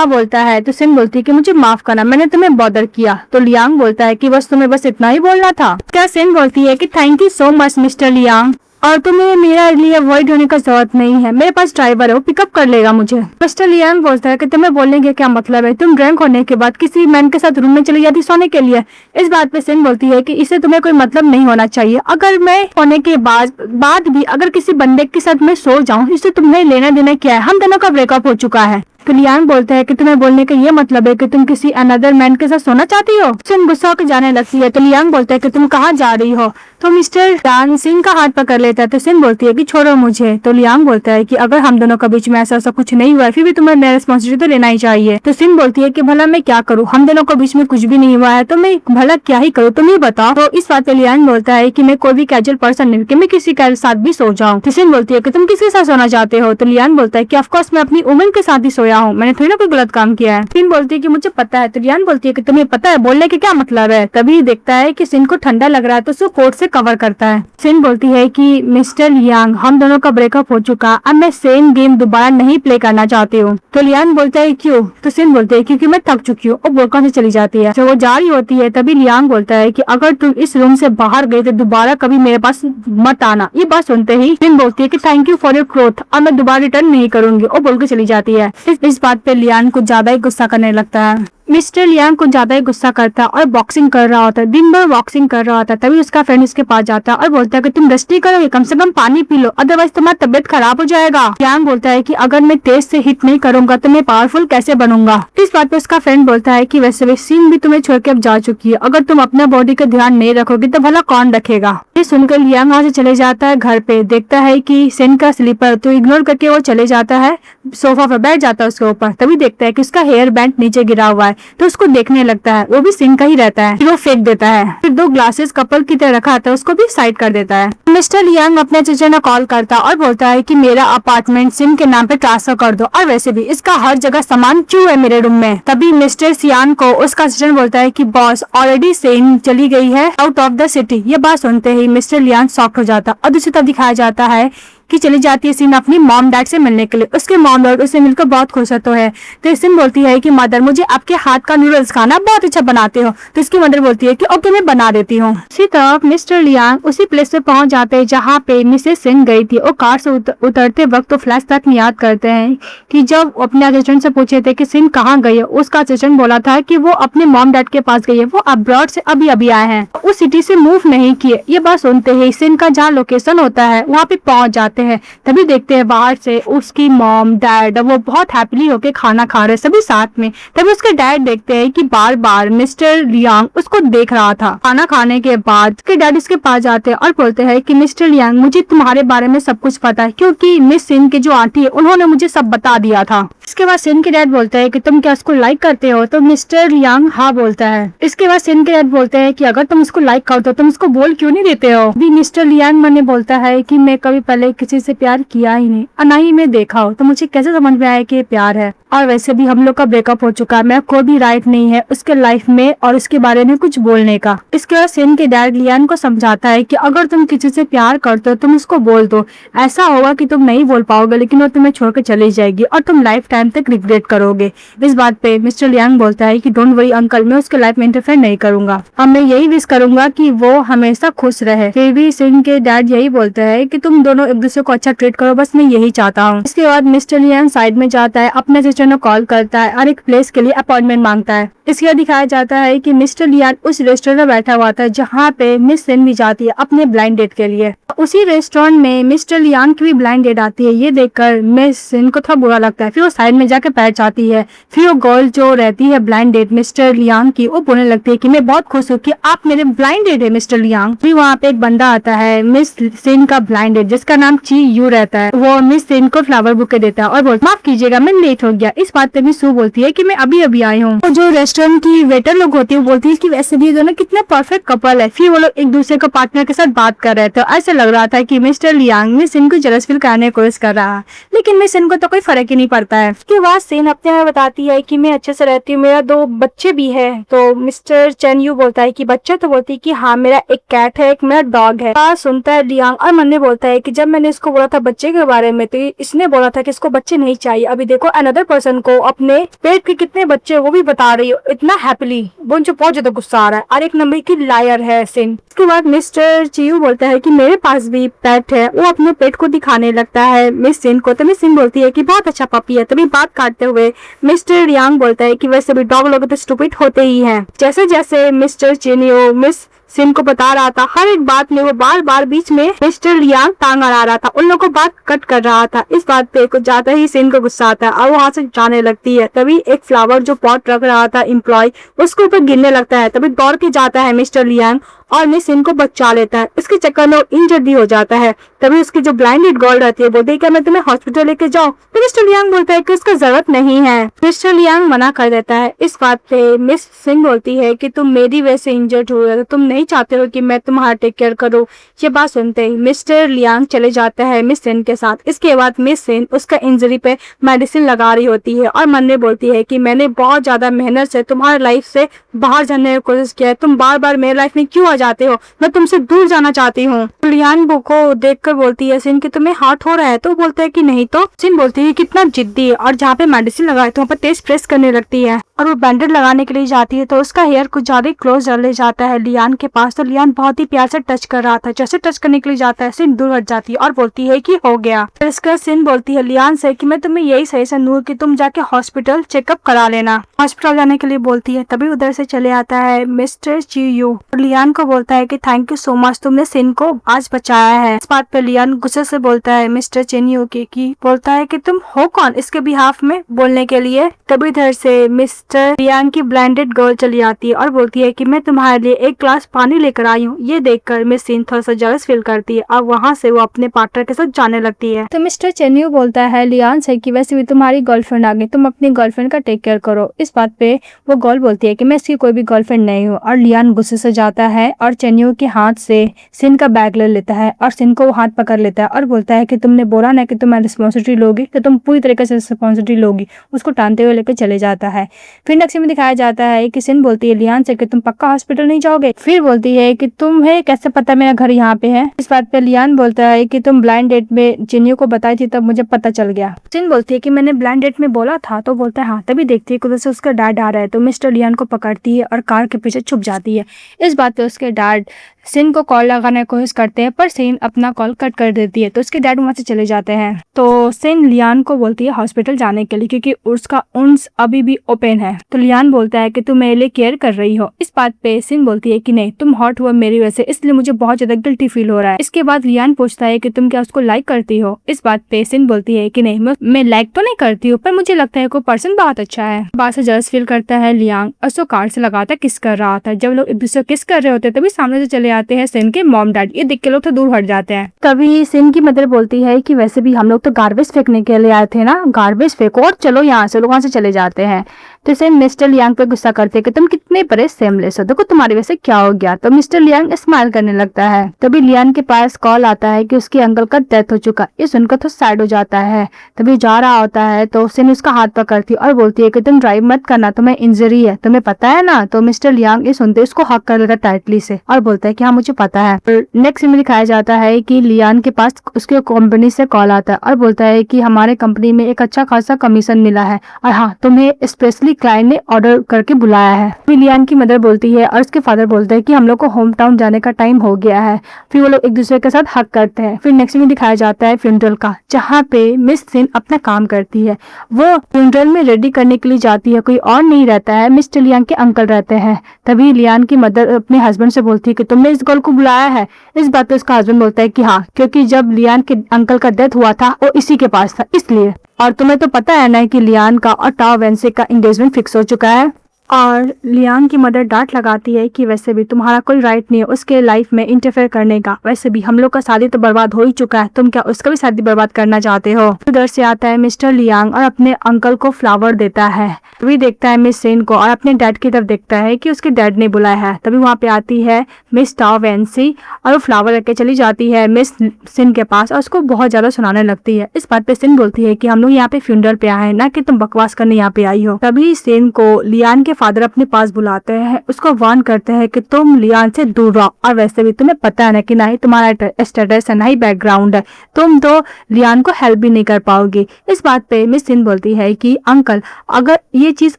बोलता है। तो सिन बोलती है कि मुझे माफ करना, मैंने तुम्हें बॉदर किया। तो लियांग बोलता है कि बस तुम्हें बस इतना ही बोलना था क्या। सिन बोलती है कि thank you so much mister Liang, और तुम्हें मेरा लिए अवॉइड होने का जरूरत नहीं है, मेरे पास ड्राइवर है वो पिकअप कर लेगा मुझे। मिस्टर लियांग बोलता है कि तुम्हें बोलने के क्या मतलब है, तुम ड्रिंक होने के बाद किसी मैन के साथ रूम में चली जाती सोने के लिए। इस बात पे सिन बोलती है कि इससे तुम्हें कोई मतलब नहीं होना चाहिए, अगर मैं होने के बाद भी अगर किसी बंदे के साथ मैं सो जाऊं इससे तुम्हें लेना देना क्या है, हम दोनों का ब्रेकअप हो चुका है। तो लियांग बोलता है कि तुम्हें बोलने का ये मतलब है कि तुम किसी अनदर मैन के साथ सोना चाहती हो। सिन गुस्सा होकर जाने लगती है। तो लियांग बोलता है कि तुम कहाँ जा रही हो। तो मिस्टर लियांग सिन का हाथ पकड़ लेता है। तो सिन बोलती है कि छोड़ो मुझे। तो लियांग बोलता है कि अगर हम दोनों के बीच में ऐसा कुछ नहीं हुआ फिर भी तुम्हें मेरा रिस्पॉन्सिबिलिटी तो लेना ही चाहिए। तो सिन बोलती है कि भला मैं क्या करूँ, हम दोनों के बीच में कुछ भी नहीं हुआ है तो मैं भला क्या ही करूँ, तुम ही बताओ। तो इस बात पे लियांग बोलता है कि मैं कोई भी कैजुअल पर्सन नहीं कि मैं किसी के साथ भी सो जाऊँ। तो सिन बोलती है कि तुम किसके साथ सोना चाहते हो। तो लियांग बोलता है कि ऑफकोर्स मैं अपनी वुमन के साथ ही सोया हूँ, मैंने थोड़ी ना कोई गलत काम किया है। सिन बोलती है कि मुझे पता है। तो लियांग बोलती है कि तुम्हें पता है, बोलने के क्या मतलब है। तभी देखता है कि सिन को ठंडा लग रहा है तो उसको कोट से कवर करता है। सिन बोलती है कि मिस्टर लियांग हम दोनों का ब्रेकअप हो चुका, अब मैं सेम गेम दोबारा नहीं प्ले करना चाहती हूँ। तो लियांग बोलता है क्यों। तो सिन बोलती है क्योंकि मैं थक चुकी हूँ, और बोलकर से चली जाती है। जब वो जा रही होती है तभी लियांग बोलता है कि अगर तुम इस रूम से बाहर गए तो दोबारा कभी मेरे पास मत आना। ये बात सुनते ही सिन बोलती है कि thank you for your cloth, और मैं दोबारा रिटर्न नहीं करूंगी, और बोलकर चली जाती है। इस बात पे लियांग को ज्यादा ही गुस्सा करने लगता है। मिस्टर लियांग को ज्यादा ही गुस्सा करता है और बॉक्सिंग कर रहा होता है, दिन भर बॉक्सिंग कर रहा होता है। तभी उसका फ्रेंड उसके पास जाता है और बोलता है कि तुम रेस्ट नहीं करोगे, कम से कम पानी पी लो, अदरवाइज तुम्हारी तबियत खराब हो जाएगा। लियांग बोलता है कि अगर मैं तेज से हिट नहीं करूंगा तो मैं पावरफुल कैसे बनूंगा। इस बात पे उसका फ्रेंड बोलता है कि वैसे भी सिन भी तुम्हें छोड़ के अब जा चुकी है, अगर तुम अपना बॉडी का ध्यान नहीं रखोगे तो भला कौन रखेगा। ये सुनकर लियांग वहाँ से चले जाता है घर पे, देखता है कि सिन का स्लीपर, तो इग्नोर करके वो चले जाता है सोफा पर बैठ जाता है उसके ऊपर। तभी देखता है कि उसका हेयर बैंड नीचे गिरा हुआ है, तो उसको देखने लगता है, वो भी सिन का ही रहता है। फिर वो फेंक देता है। फिर दो ग्लासेस कपल की तरह रखा था उसको भी साइड कर देता है। मिस्टर लियांग अपने चचा ने कॉल करता और बोलता है कि मेरा अपार्टमेंट सिन के नाम पे ट्रांसफर कर दो, और वैसे भी इसका हर जगह सामान क्यों है मेरे रूम में। तभी मिस्टर सियान को उसका असिस्टेंट बोलता है कि बॉस ऑलरेडी सिन चली गई है आउट ऑफ द सिटी। ये बात सुनते ही मिस्टर लियांग शॉक हो जाता और दूसरी तरफ दिखाया जाता है कि चली जाती है सिन अपनी मॉम डैड से मिलने के लिए। उसके मॉम डैड उससे मिलकर बहुत खुश होते हैं। तो सिन बोलती है कि मदर मुझे आपके हाथ का नूडल्स खाना बहुत अच्छा बनाते हो। तो इसकी मदर बोलती है कि ओके मैं बना देती हूँ। इसी तरफ मिस्टर लियांग उसी प्लेस पे पहुंच जाते हैं जहाँ पे मिसेस सिन गई थी। वो कार से उतरते वक्त तो फ्लैशबैक में याद करते हैं कि जब अपने असिस्टेंट से पूछे थे कि सिन कहाँ गई है, उसका असिस्टेंट बोला था कि वो अपने मॉम डैड के पास गई है, वो अब्रॉड से अभी अभी आए हैं, उस सिटी से मूव नहीं किए। ये बात सुनते ही सिन का जहाँ लोकेशन होता है वहाँ पे पहुंच जाते हैं। तभी देखते हैं बाहर से उसकी मॉम डैड वो बहुत हैप्पीली होके खाना खा रहे सभी साथ में। तभी उसके डैड देखते हैं कि बार बार मिस्टर लियांग उसको देख रहा था। खाना खाने के बाद उसके डैड इसके पास जाते हैं और बोलते हैं कि मिस्टर लियांग मुझे तुम्हारे बारे में सब कुछ पता है, क्योंकि मिस सिन की जो आंटी है उन्होंने मुझे सब बता दिया था। इसके बाद सिन के डैड बोलते हैं कि तुम क्या उसको लाइक करते हो? तो मिस्टर लियांग हाँ बोलता है। इसके बाद सिन के डैड बोलते हैं कि अगर तुम उसको लाइक करते हो तुम उसको बोल क्यों नहीं देते हो? भी मिस्टर लियांग मन में बोलता है कि मैं कभी पहले किसी से प्यार किया ही नहीं और ना ही मैं देखा हो, तो मुझे कैसे समझ में आया कि ये प्यार है। और वैसे भी हम लोग का ब्रेकअप हो चुका है, मैं कोई भी राइट नहीं है उसके लाइफ में और उसके बारे में कुछ बोलने का। इसके बाद सिन के डैड लियान को समझाता है कि अगर तुम किसी से प्यार करते हो तुम उसको बोल दो। ऐसा होगा कि तुम नहीं बोल पाओगे लेकिन वो तुम्हें छोड़कर चली जाएगी और तुम लाइफ टाइम तक रिग्रेट करोगे। इस बात पे मिस्टर लियांग बोलता है कि डोंट वरी अंकल, मैं उसके लाइफ में इंटरफेयर नहीं करूंगा, अब मैं यही विश करूंगा कि वो हमेशा खुश रहे। फिर भी सिन के डैड यही बोलते हैं कि तुम दोनों एक दूसरे को अच्छा ट्रीट करो, बस मैं यही चाहता हूँ। इसके बाद मिस्टर लियांग साइड में जाता है, अपने सिस्टर को कॉल करता है और एक प्लेस के लिए अपॉइंटमेंट मांगता है। इसके बाद दिखाया जाता है कि मिस्टर लियांग उस रेस्टोरेंट में बैठा हुआ था जहाँ पे मिस सिन भी जाती है अपने ब्लाइंड डेट के लिए। उसी रेस्टोरेंट में मिस्टर लियांग की भी ब्लाइंड डेट आती है। ये देखकर मिस सिन को थोड़ा बुरा लगता है, फिर वो साइड में जाकर बैठ जाती है। फिर वो गर्ल जो रहती है ब्लाइंड डेट मिस्टर लियांग की, वो बोलने लगती है कि मैं बहुत खुश हूँ कि आप मेरे ब्लाइंड डेट है मिस्टर लियांग। फिर वहाँ पे एक बंदा आता है मिस सिन का ब्लाइंड डेट जिसका नाम ची यू रहता है। वो मिस सिन को फ्लावर बुके देता है और बोलता माफ कीजिएगा मैं लेट हो गया। इस बात पे मिस सू बोलती है कि मैं अभी अभी आई हूँ। तो जो रेस्टोरेंट की वेटर लोग होती है वो बोलती है कि वैसे भी दोनों कितने परफेक्ट कपल है। फिर वो लोग एक दूसरे को पार्टनर के साथ बात कर रहे थे। ऐसे लग रहा था कि मिस्टर लियांग मिस सिन को जेलस फील कराने की कोशिश कर रहा है, लेकिन मिस सिन को तो कोई फर्क ही नहीं पड़ता है। उसके बाद सिन अपने में बताती है कि मैं अच्छे से रहती हूँ, मेरा 2 बच्चे भी है। तो मिस्टर चेन यू बोलता है कि बच्चा, तो बोलती है कि हाँ मेरा एक कैट है, एक मेरा डॉग है। सुनता है लियांग और मन में बोलता है कि जब मैंने इसको बोला था बच्चे के बारे में तो इसने बोला था कि इसको बच्चे नहीं चाहिए। अभी देखो अनदर पर्सन को अपने पेट के कितने बच्चे वो भी बता रही हो इतना हैप्पीली। वो मुझे बहुत ज्यादा गुस्सा आ रहा है और एक नंबर की लायर है सिन। उसके बाद मिस्टर चियू बोलता है कि मेरे पास भी पेट है। वो अपने पेट को दिखाने लगता है मिस सिन को। तो मिस सिन बोलती है कि बहुत अच्छा पपी है। तभी बात काटते हुए मिस्टर लियांग बोलता है कि वैसे भी डॉग लोग तो स्टूपिड होते ही हैं। जैसे जैसे मिस्टर चिनियो मिस सिन को बता रहा था हर एक बात में वो बार बार बीच में मिस्टर लियांग टांग अड़ा रहा था, उन लोगों को बात कट कर रहा था। इस बात पे कुछ ज्यादा ही सिन को गुस्सा आता है और वो वहां से जाने लगती है। तभी एक फ्लावर जो पॉट रख रहा था एम्प्लॉय उसके ऊपर गिरने लगता है। तभी दौड़ के जाता है मिस्टर लियांग और मिस सिन को बचा लेता है। इसके चक्कर में इंजर्ड भी हो जाता है। तभी उसकी जो ब्लाइंडेड गर्ल रहती है बोलती है कि मैं तुम्हें हॉस्पिटल लेके जाऊं। तो मिस्टर लियांग बोलता है कि इसका जरूरत नहीं है। मिस्टर लियांग मना कर देता है। इस बात पे मिस सिन बोलती है कि तुम मेरी वजह से इंजर्ड हुए, तो तुम नहीं चाहते हो कि मैं तुम्हारा टेक केयर करूं। ये बात सुनते ही मिस्टर लियांग चले जाता है मिस सिन के साथ। इसके बाद मिस सिन उसका इंजरी पे मेडिसिन लगा रही होती है और मन में बोलती है कि मैंने बहुत ज्यादा मेहनत से तुम्हारी लाइफ से बाहर जाने की कोशिश किया है, तुम बार बार मेरी लाइफ में क्यों जाते हो, मैं तुमसे दूर जाना चाहती हूँ। लियांग को देखकर बोलती है सिन कि तुम्हें हार्ट हो रहा है। तो बोलता है कि नहीं। तो सिन बोलती है कितना जिद्दी है और जहाँ पे मेडिसिन लगाए तो वहाँ पर तेज प्रेस करने लगती है और वो बैंडेड लगाने के लिए जाती है। तो उसका हेयर कुछ ज्यादा क्लोज ले जाता है लियान के पास। तो लियान बहुत ही प्यार से टच कर रहा था। जैसे टच करने के लिए जाता है सिन दूर हट जाती है और बोलती है कि हो गया। इसका सिन बोलती है लियान से कि मैं तुम्हें यही सजेशन दूँ कि तुम जाके हॉस्पिटल चेकअप करा लेना। हॉस्पिटल जाने के लिए बोलती है। तभी उधर से चले आता है मिस्टर चियू और लियान को बोलता है कि थैंक यू सो मच, तुमने सिन को आज बचाया है। इस बात पे लियान गुस्से से बोलता है मिस्टर चिनियो की बोलता है कि तुम हो कौन इसके बिहाफ में बोलने के लिए। तभी इधर से मिस्टर लियान की ब्लाइंडेड गर्ल चली आती है और बोलती है कि मैं तुम्हारे लिए एक ग्लास पानी लेकर आई हूँ। ये देखकर मिस सिन थोड़ा सा जेलस फील करती है और वहाँ से वो अपने पार्टनर के साथ जाने लगती है। तो मिस्टर चिनियो बोलता है लियान से कि वैसे भी तुम्हारी गर्लफ्रेंड आ गई, तुम अपनी गर्लफ्रेंड का टेक केयर करो। इस बात पे वो गर्ल बोलती है कि मैं इसकी कोई भी गर्लफ्रेंड नहीं हूँ और लियान गुस्से से जाता है और चिनियो के हाथ से सिन का बैग ले लेता है और सिन को हाथ पकड़ लेता है और बोलता है कि तुमने बोला ना कि तुम रिस्पॉन्सिबिलिटी लोगी तो तुम पूरी तरीके से रिस्पॉन्सिबिलिटी लोगी। उसको टानते हुए लेकर चले जाता है। फिर नेक्स्ट में दिखाया जाता है कि सिन बोलती है लियान से कि तुम पक्का हॉस्पिटल नहीं जाओगे। फिर बोलती है कि तुम्हें कैसे पता मेरा घर यहाँ पे है। इस बात पे लियान बोलता है कि तुम ब्लाइंड डेट में जिन्यू को बताई थी तब मुझे पता चल गया। सिन बोलती है कि मैंने ब्लाइंड डेट में बोला था, तो बोलता है हाँ। तभी देखती है उधर से उसका डैड आ रहा है, तो मिस्टर लियान को पकड़ती है और कार के पीछे छुप जाती है। इस बात पे उसके डैड सिन को कॉल लगाने की कोशिश करते हैं, पर सिन अपना कॉल कट कर देती है, तो उसके डैड वहां से चले जाते हैं। तो सिन लियान को बोलती है हॉस्पिटल जाने के लिए, क्योंकि उसका उन्स अभी भी ओपन है। तो लियान बोलता है कि तुम मेरे लिए केयर कर रही हो। इस बात पे सिन बोलती है कि नहीं, तुम हॉट हुआ मेरी वजह से, इसलिए मुझे बहुत ज्यादा गिल्टी फील हो रहा है। इसके बाद लियान पूछता है कि तुम क्या उसको लाइक करती हो। इस बात पे सिन बोलती है कि नहीं, मैं लाइक तो नहीं करती हूँ, पर मुझे लगता है कोई पर्सन बहुत अच्छा है। बात से जर्स फील करता है लियांग और उसको कार से लगातार किस कर रहा था। जब लोग एक दूसरे किस कर रहे होते तभी सामने से चले आते हैं सिन के मॉम डैड। ये देख के लोग तो दूर हट जाते हैं। तभी सिन की मदर बोलती है कि वैसे भी हम लोग तो गार्बेज फेंकने के लिए आए थे ना, गार्बेज फेंको और चलो यहाँ से। लोग वहां से चले जाते हैं। तो सिन मिस्टर लियांग पे गुस्सा करते कि तुम कितने बड़े सेमलेस हो, देखो तुम्हारी वजह से क्या हो गया। तो मिस्टर लियांग स्माइल करने लगता है। तभी लियान के पास कॉल आता है कि उसके अंकल का डेथ हो चुका। ये सुनकर तो सैड हो जाता है। तभी जा रहा होता है तो सिन उसका हाथ पकड़ती और बोलती है कि तुम ड्राइव मत करना, तुम्हें इंजरी है, तुम्हें पता है ना। तो मिस्टर लियांग ये सुनते उसको हक कर लेता टाइटली से और बोलता है कि हाँ मुझे पता है। नेक्स्ट में दिखाया जाता है कि लियान के पास उसके कंपनी से कॉल आता है और बोलता है कि हमारे कंपनी में एक अच्छा खासा कमीशन मिला है और हाँ तुम्हें स्पेशली क्लाइंट ने ऑर्डर करके बुलाया है। फिर लियान की मदर बोलती है और उसके फादर बोलते हैं कि हम लोग को होम टाउन जाने का टाइम हो गया है। फिर वो लोग एक दूसरे के साथ हक करते हैं। फिर नेक्स्ट में दिखाया जाता है फ्यूनरल का, जहाँ पे मिस सिन अपना काम करती है। वो फ्यूनरल में रेडी करने के लिए जाती है, कोई और नहीं रहता है, मिस्टर लियान के अंकल रहते हैं। तभी लियान की मदर अपने हस्बैंड से बोलती है कि तुमने इस गर्ल को बुलाया है। इस बात पे उसका हस्बैंड बोलता है कि हाँ, क्योंकि जब लियान के अंकल का डेथ हुआ था वो इसी के पास था इसलिए। और तुम्हें तो पता है ना कि लियान का और टाओ वेंसे का एंगेजमेंट फिक्स हो चुका है। और लियांग की मदर डांट लगाती है कि वैसे भी तुम्हारा कोई राइट नहीं है उसके लाइफ में इंटरफेयर करने का। वैसे भी हम लोग का शादी तो बर्बाद हो ही चुका है, तुम क्या उसका भी शादी बर्बाद करना चाहते हो। उधर से आता है मिस्टर लियांग और अपने अंकल को फ्लावर देता है। तभी देखता है मिस सेन को और अपने डैड की तरफ देखता है कि उसके डैड ने बुलाया है। तभी वहाँ पे आती है मिस टाओ वेंसी और वो फ्लावर लेके चली जाती है मिस सिन के पास और उसको बहुत ज्यादा सुनाने लगती है। इस बात पे सिन बोलती है कि हम लोग यहाँ पे फ्यूनरल पे आए हैं, ना कि तुम बकवास करने यहाँ पे आई हो। तभी सिन को लियान के फादर अपने पास बुलाते हैं, उसको वार्न करते हैं कि तुम लियान से दूर रहो और वैसे भी तुम्हें पता है ना कि ना ही तुम्हारा स्टेटस है ना ही बैकग्राउंड है, तुम तो लियान को हेल्प भी नहीं कर पाओगी। इस बात पे मिस सिन बोलती है कि अंकल अगर ये चीज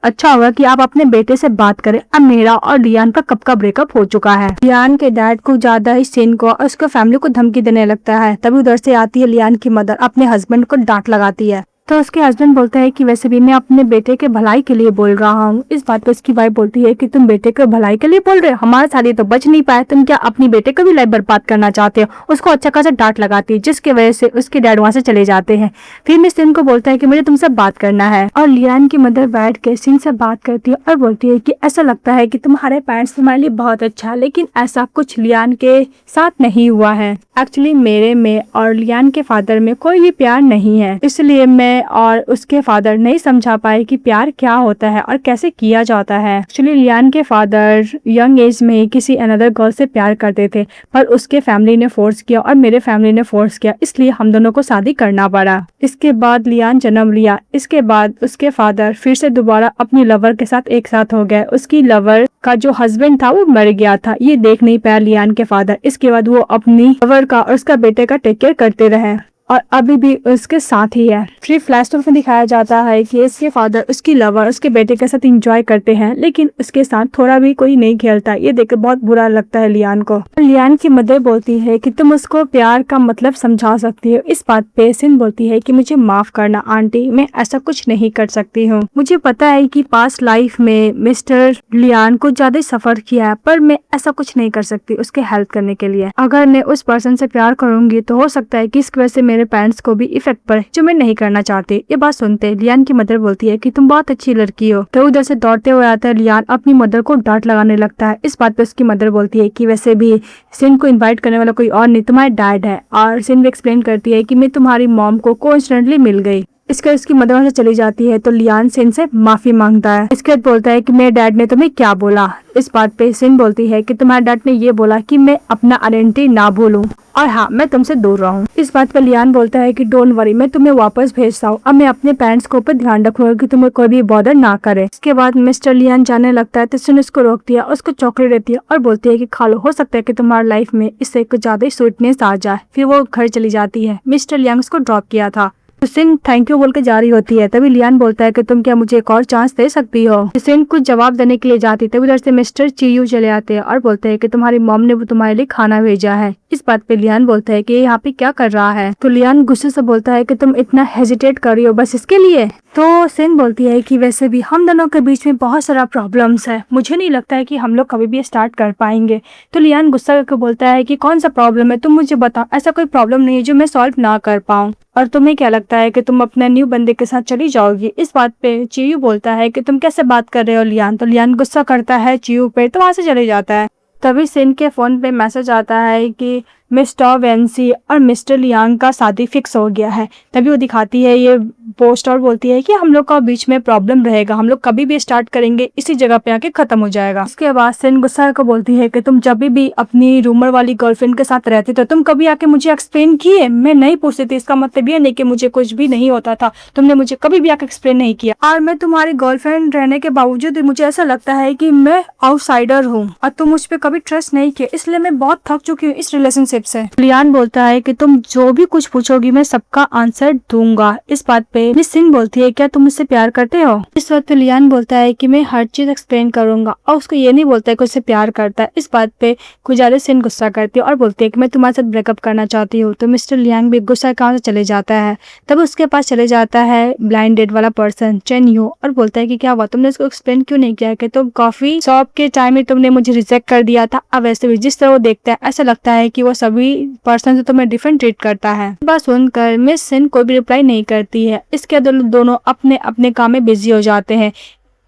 अच्छा होगा कि आप अपने बेटे से बात करें, अब मेरा और लियान का कब का ब्रेकअप हो चुका है। लियान के डैड को ज्यादा ही सिन को और उसके फैमिली को धमकी देने लगता है। तभी उधर से आती है लियान की मदर, अपने हस्बैंड को डांट लगाती है। तो उसके हस्बैंड बोलते हैं कि वैसे भी मैं अपने बेटे के भलाई के लिए बोल रहा हूँ। इस बात पे उसकी वाइफ बोलती है कि तुम बेटे के भलाई के लिए बोल रहे हो, हमारे साथ ये तो बच नहीं पाए, तुम क्या अपनी बेटे को भी लाइफ बर्बाद करना चाहते हो। उसको अच्छा खासा डांट लगाती है, जिसकी वजह से उसके डैड वहाँ से चले जाते हैं। फिर मिस सिन को बोलता है कि मुझे तुमसे बात करना है और लियान की मदर बैठ के सिन से बात करती है और बोलती है कि ऐसा लगता है कि तुम्हारे पेरेंट्स तुम्हारे लिए बहुत अच्छा है, लेकिन ऐसा कुछ लियान के साथ नहीं हुआ है। एक्चुअली मेरे में और लियान के फादर में कोई भी प्यार नहीं है, इसलिए मैं और उसके फादर नहीं समझा पाए कि प्यार क्या होता है और कैसे किया जाता है। एक्चुअली लियान के फादर यंग एज में ही किसी अनदर गर्ल से प्यार करते थे, पर उसके फैमिली ने फोर्स किया और मेरे फैमिली ने फोर्स किया, इसलिए हम दोनों को शादी करना पड़ा। इसके बाद लियान जन्म लिया। इसके बाद उसके फादर फिर से दोबारा अपनी लवर के साथ एक साथ हो गए। उसकी लवर का जो हस्बैंड था वो मर गया था, ये देख नहीं पाया लियान के फादर। इसके बाद वो अपनी लवर का और उसका बेटे का टेक केयर करते रहे और अभी भी उसके साथ ही है। फिर फ्लैशबैक में दिखाया जाता है कि इसके फादर उसकी लवर उसके बेटे के साथ एंजॉय करते हैं, लेकिन उसके साथ थोड़ा भी कोई नहीं खेलता। ये देखकर बहुत बुरा लगता है लियान को। लियान की मदर बोलती है कि तुम उसको प्यार का मतलब समझा सकती हो। इस बात पे सिन बोलती है कि मुझे माफ करना आंटी, मैं ऐसा कुछ नहीं कर सकती हूँ। मुझे पता है कि पास्ट लाइफ में मिस्टर लियान को ज्यादा सफर किया है, पर मैं ऐसा कुछ नहीं कर सकती उसके हेल्प करने के लिए। अगर मैं उस पर्सन से प्यार करूंगी तो हो सकता है कि इसकी वजह से मेरे पेरेंट्स को भी इफेक्ट पड़े, जो मैं नहीं करना चाहती। ये बात सुनते लियान की मदर बोलती है कि तुम बहुत अच्छी लड़की हो। तो उधर से दौड़ते हुए आता है लियान, अपनी मदर को डांट लगाने लगता है। इस बात पे उसकी मदर बोलती है कि वैसे भी सिन को इनवाइट करने वाला कोई और नहीं, तुम्हारे डैड है। और सिन भी एक्सप्लेन करती है कि मैं तुम्हारी मॉम को कोइंसिडेंटली मिल गई। इसके उसकी मदर वहाँ से चली जाती है तो लियान सिन से माफी मांगता है। इसके बाद बोलता है कि मेरे डैड ने तुम्हें क्या बोला। इस बात पे सिन बोलती है कि तुम्हारे डैड ने ये बोला कि मैं अपना आइडेंटिटी ना भूलूं और हाँ मैं तुमसे दूर रहूं। इस बात पे लियान बोलता है कि डोंट वरी, मैं तुम्हें वापस भेजता हूँ। अब मैं अपने पेरेंट्स के ऊपर ध्यान रखूंगा कि तुम्हें कोई भी बॉदर ना करे। इसके बाद मिस्टर लियान जाने लगता है तो सिन उसको रोकती है, उसको चॉकलेट देती है और बोलती है कि खा लो, हो सकता है कि तुम्हारी लाइफ में इससे कुछ ज्यादा ही स्वीटनेस आ जाए। फिर वो घर चली जाती है। मिस्टर लियान उसको ड्रॉप किया था तो सिन थैंक यू बोल के जा रही होती है। तभी लियान बोलता है कि तुम क्या मुझे एक और चांस दे सकती हो। सिन कुछ जवाब देने के लिए जाती तभी उधर से मिस्टर चियू चले आते हैं और बोलते हैं कि तुम्हारी मॉम ने वो तुम्हारे लिए खाना भेजा है। इस बात पे लियान बोलता है कि ये यहाँ पे क्या कर रहा है। तो लियान गुस्से से बोलता है कि तुम इतना हेजिटेट कर रही हो बस इसके लिए। तो सिन बोलती है कि वैसे भी हम दोनों के बीच में बहुत सारा प्रॉब्लम्स है, मुझे नहीं लगता है कि हम लोग कभी भी स्टार्ट कर पाएंगे। तो लियान गुस्सा करके बोलता है कि कौन सा प्रॉब्लम है, तुम मुझे बताओ, ऐसा कोई प्रॉब्लम नहीं है जो मैं सॉल्व ना कर पाऊँ। और तुम्हें क्या लगता है कि तुम अपने न्यू बंदे के साथ चली जाओगी। इस बात पे चियू बोलता है कि तुम कैसे बात कर रहे हो लियान। तो लियान गुस्सा करता है चियू पे तो वहां से चले जाता है। तभी सिन के फोन पे मैसेज आता है कि मिस्टर वेंसी और मिस्टर लियांग का शादी फिक्स हो गया है। तभी वो दिखाती है ये पोस्ट और बोलती है कि हम लोग का बीच में प्रॉब्लम रहेगा, हम लोग कभी भी स्टार्ट करेंगे इसी जगह पे आके खत्म हो जाएगा। इसके बाद सिन गुस्सा को बोलती है कि तुम जब भी अपनी रूमर वाली गर्लफ्रेंड के साथ रहते थे तुम कभी आके मुझे एक्सप्लेन किए, मैं नहीं पूछती थी। इसका मतलब ये नहीं कि मुझे कुछ भी नहीं होता था, तुमने मुझे कभी भी आके एक्सप्लेन नहीं किया। और मैं तुम्हारी गर्लफ्रेंड रहने के बावजूद मुझे ऐसा लगता है कि मैं आउटसाइडर हूँ और तुम मुझ पर कभी ट्रस्ट नहीं किया, इसलिए मैं बहुत थक चुकी हूँ इस रिलेशनशिप से। लियान बोलता है कि तुम जो भी कुछ पूछोगी मैं सबका आंसर दूंगा। इस बात पे मिस सिन बोलती है क्या तुम मुझसे प्यार करते हो। इस वक्त लियान बोलता है कि मैं हर चीज एक्सप्लेन करूंगा और उसको ये नहीं बोलता है कि उससे प्यार करता है। इस बात पे कुछ ज्यादा सिन गुस्सा करती है और बोलती है कि मैं तुम्हारे साथ ब्रेकअप करना चाहती हूँ। तो मिस्टर लियांग भी गुस्सा कहाँ से चले जाता है। तब उसके पास चले जाता है ब्लाइंड डेट वाला पर्सन चेन यू और बोलता है कि क्या हुआ, तुमने इसको एक्सप्लेन क्यों नहीं किया कि तुम कॉफी शॉप के टाइम में तुमने मुझे रिजेक्ट कर दिया था। अब वैसे भी जिस तरह वो देखता है ऐसा लगता है कि वो सभी पर्सन से तुम्हें डिफरेंट ट्रीट करता है। बात सुनकर मिस सिन कोई भी रिप्लाई नहीं करती है। इसके दोनों अपने अपने काम में बिजी हो जाते हैं।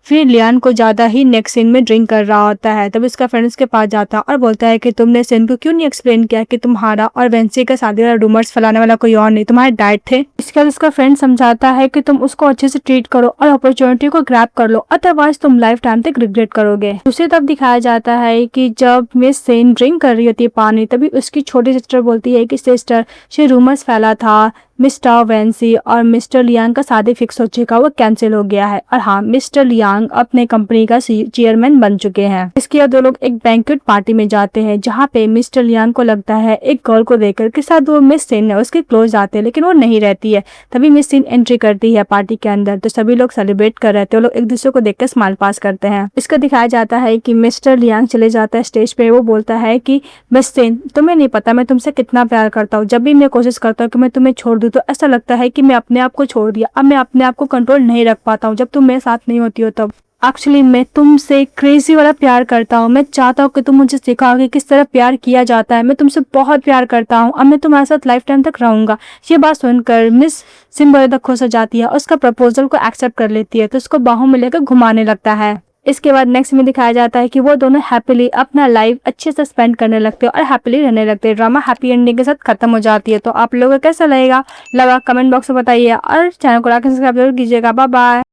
फिर लियान को ज्यादा ही नेक्स्ट सीन में ड्रिंक कर रहा होता है। तब उसका फ्रेंड्स के पास जाता है और बोलता है कि तुमने सिन को क्यों नहीं एक्सप्लेन किया कि तुम्हारा और वेंसी का शादी वाला रूमर्स फैलाने वाला कोई और नहीं, तुम्हारे डैड थे। इसके बाद उसका फ्रेंड समझाता है कि तुम उसको अच्छे से ट्रीट करो और अपॉर्चुनिटी को ग्रैब कर लो, अदरवाइज तुम लाइफ टाइम तक रिग्रेट करोगे। दूसरी तरफ दिखाया जाता है कि जब मिस सिन ड्रिंक कर रही होती है पानी, तभी उसकी छोटी सिस्टर बोलती है कि सिस्टर ये रूमर्स फैला था मिस्टर वेंसी और मिस्टर लियांग का शादी फिक्स हो चुका, वो कैंसिल हो गया है। और हाँ, मिस्टर लियांग अपने कंपनी का चेयरमैन बन चुके हैं। इसके बाद दो लोग एक बैंक्वेट पार्टी में जाते हैं जहाँ पे मिस्टर लियांग को लगता है एक गर्ल को देखकर के साथ वो मिस सिन है उसके क्लोज आते हैं, लेकिन वो नहीं रहती है। तभी मिस सिन एंट्री करती है पार्टी के अंदर तो सभी लोग सेलिब्रेट कर रहे थे। वो लोग एक दूसरे को देखकर स्माइल पास करते हैं। इसका दिखाया जाता है कि मिस्टर लियांग चले जाता है स्टेज पे। वो बोलता है कि मिस सिन, तुम्हें नहीं पता मैं तुमसे कितना प्यार करता हूँ। जब भी मैं कोशिश करता हूँ कि मैं तुम्हें छोड़ दूँ तो ऐसा लगता है कि मैं अपने आप को छोड़ दिया। अब मैं अपने आप को कंट्रोल नहीं रख पाता हूँ जब तुम मेरे साथ नहीं होती हो। तब एक्चुअली मैं तुमसे क्रेजी वाला प्यार करता हूँ। मैं चाहता हूँ कि तुम मुझे सिखाओ कि किस तरह प्यार किया जाता है। मैं तुमसे बहुत प्यार करता हूँ। अब मैं तुम्हारे साथ लाइफ टाइम तक रहूंगा। ये बात सुनकर मिस सिन बहुत खुश हो जाती है। उसका प्रपोजल को एक्सेप्ट कर लेती है तो उसको बाहों में लेकर घुमाने लगता है। इसके बाद नेक्स्ट में दिखाया जाता है कि वो दोनों हैप्पीली अपना लाइफ अच्छे से स्पेंड करने लगते हैं और हैप्पीली रहने लगते हैं। ड्रामा हैप्पी एंडिंग के साथ खत्म हो जाती है। तो आप लोगों को कैसा लगा कमेंट बॉक्स में बताइए और चैनल को लाइक सब्सक्राइब जरूर कीजिएगा। Bye bye.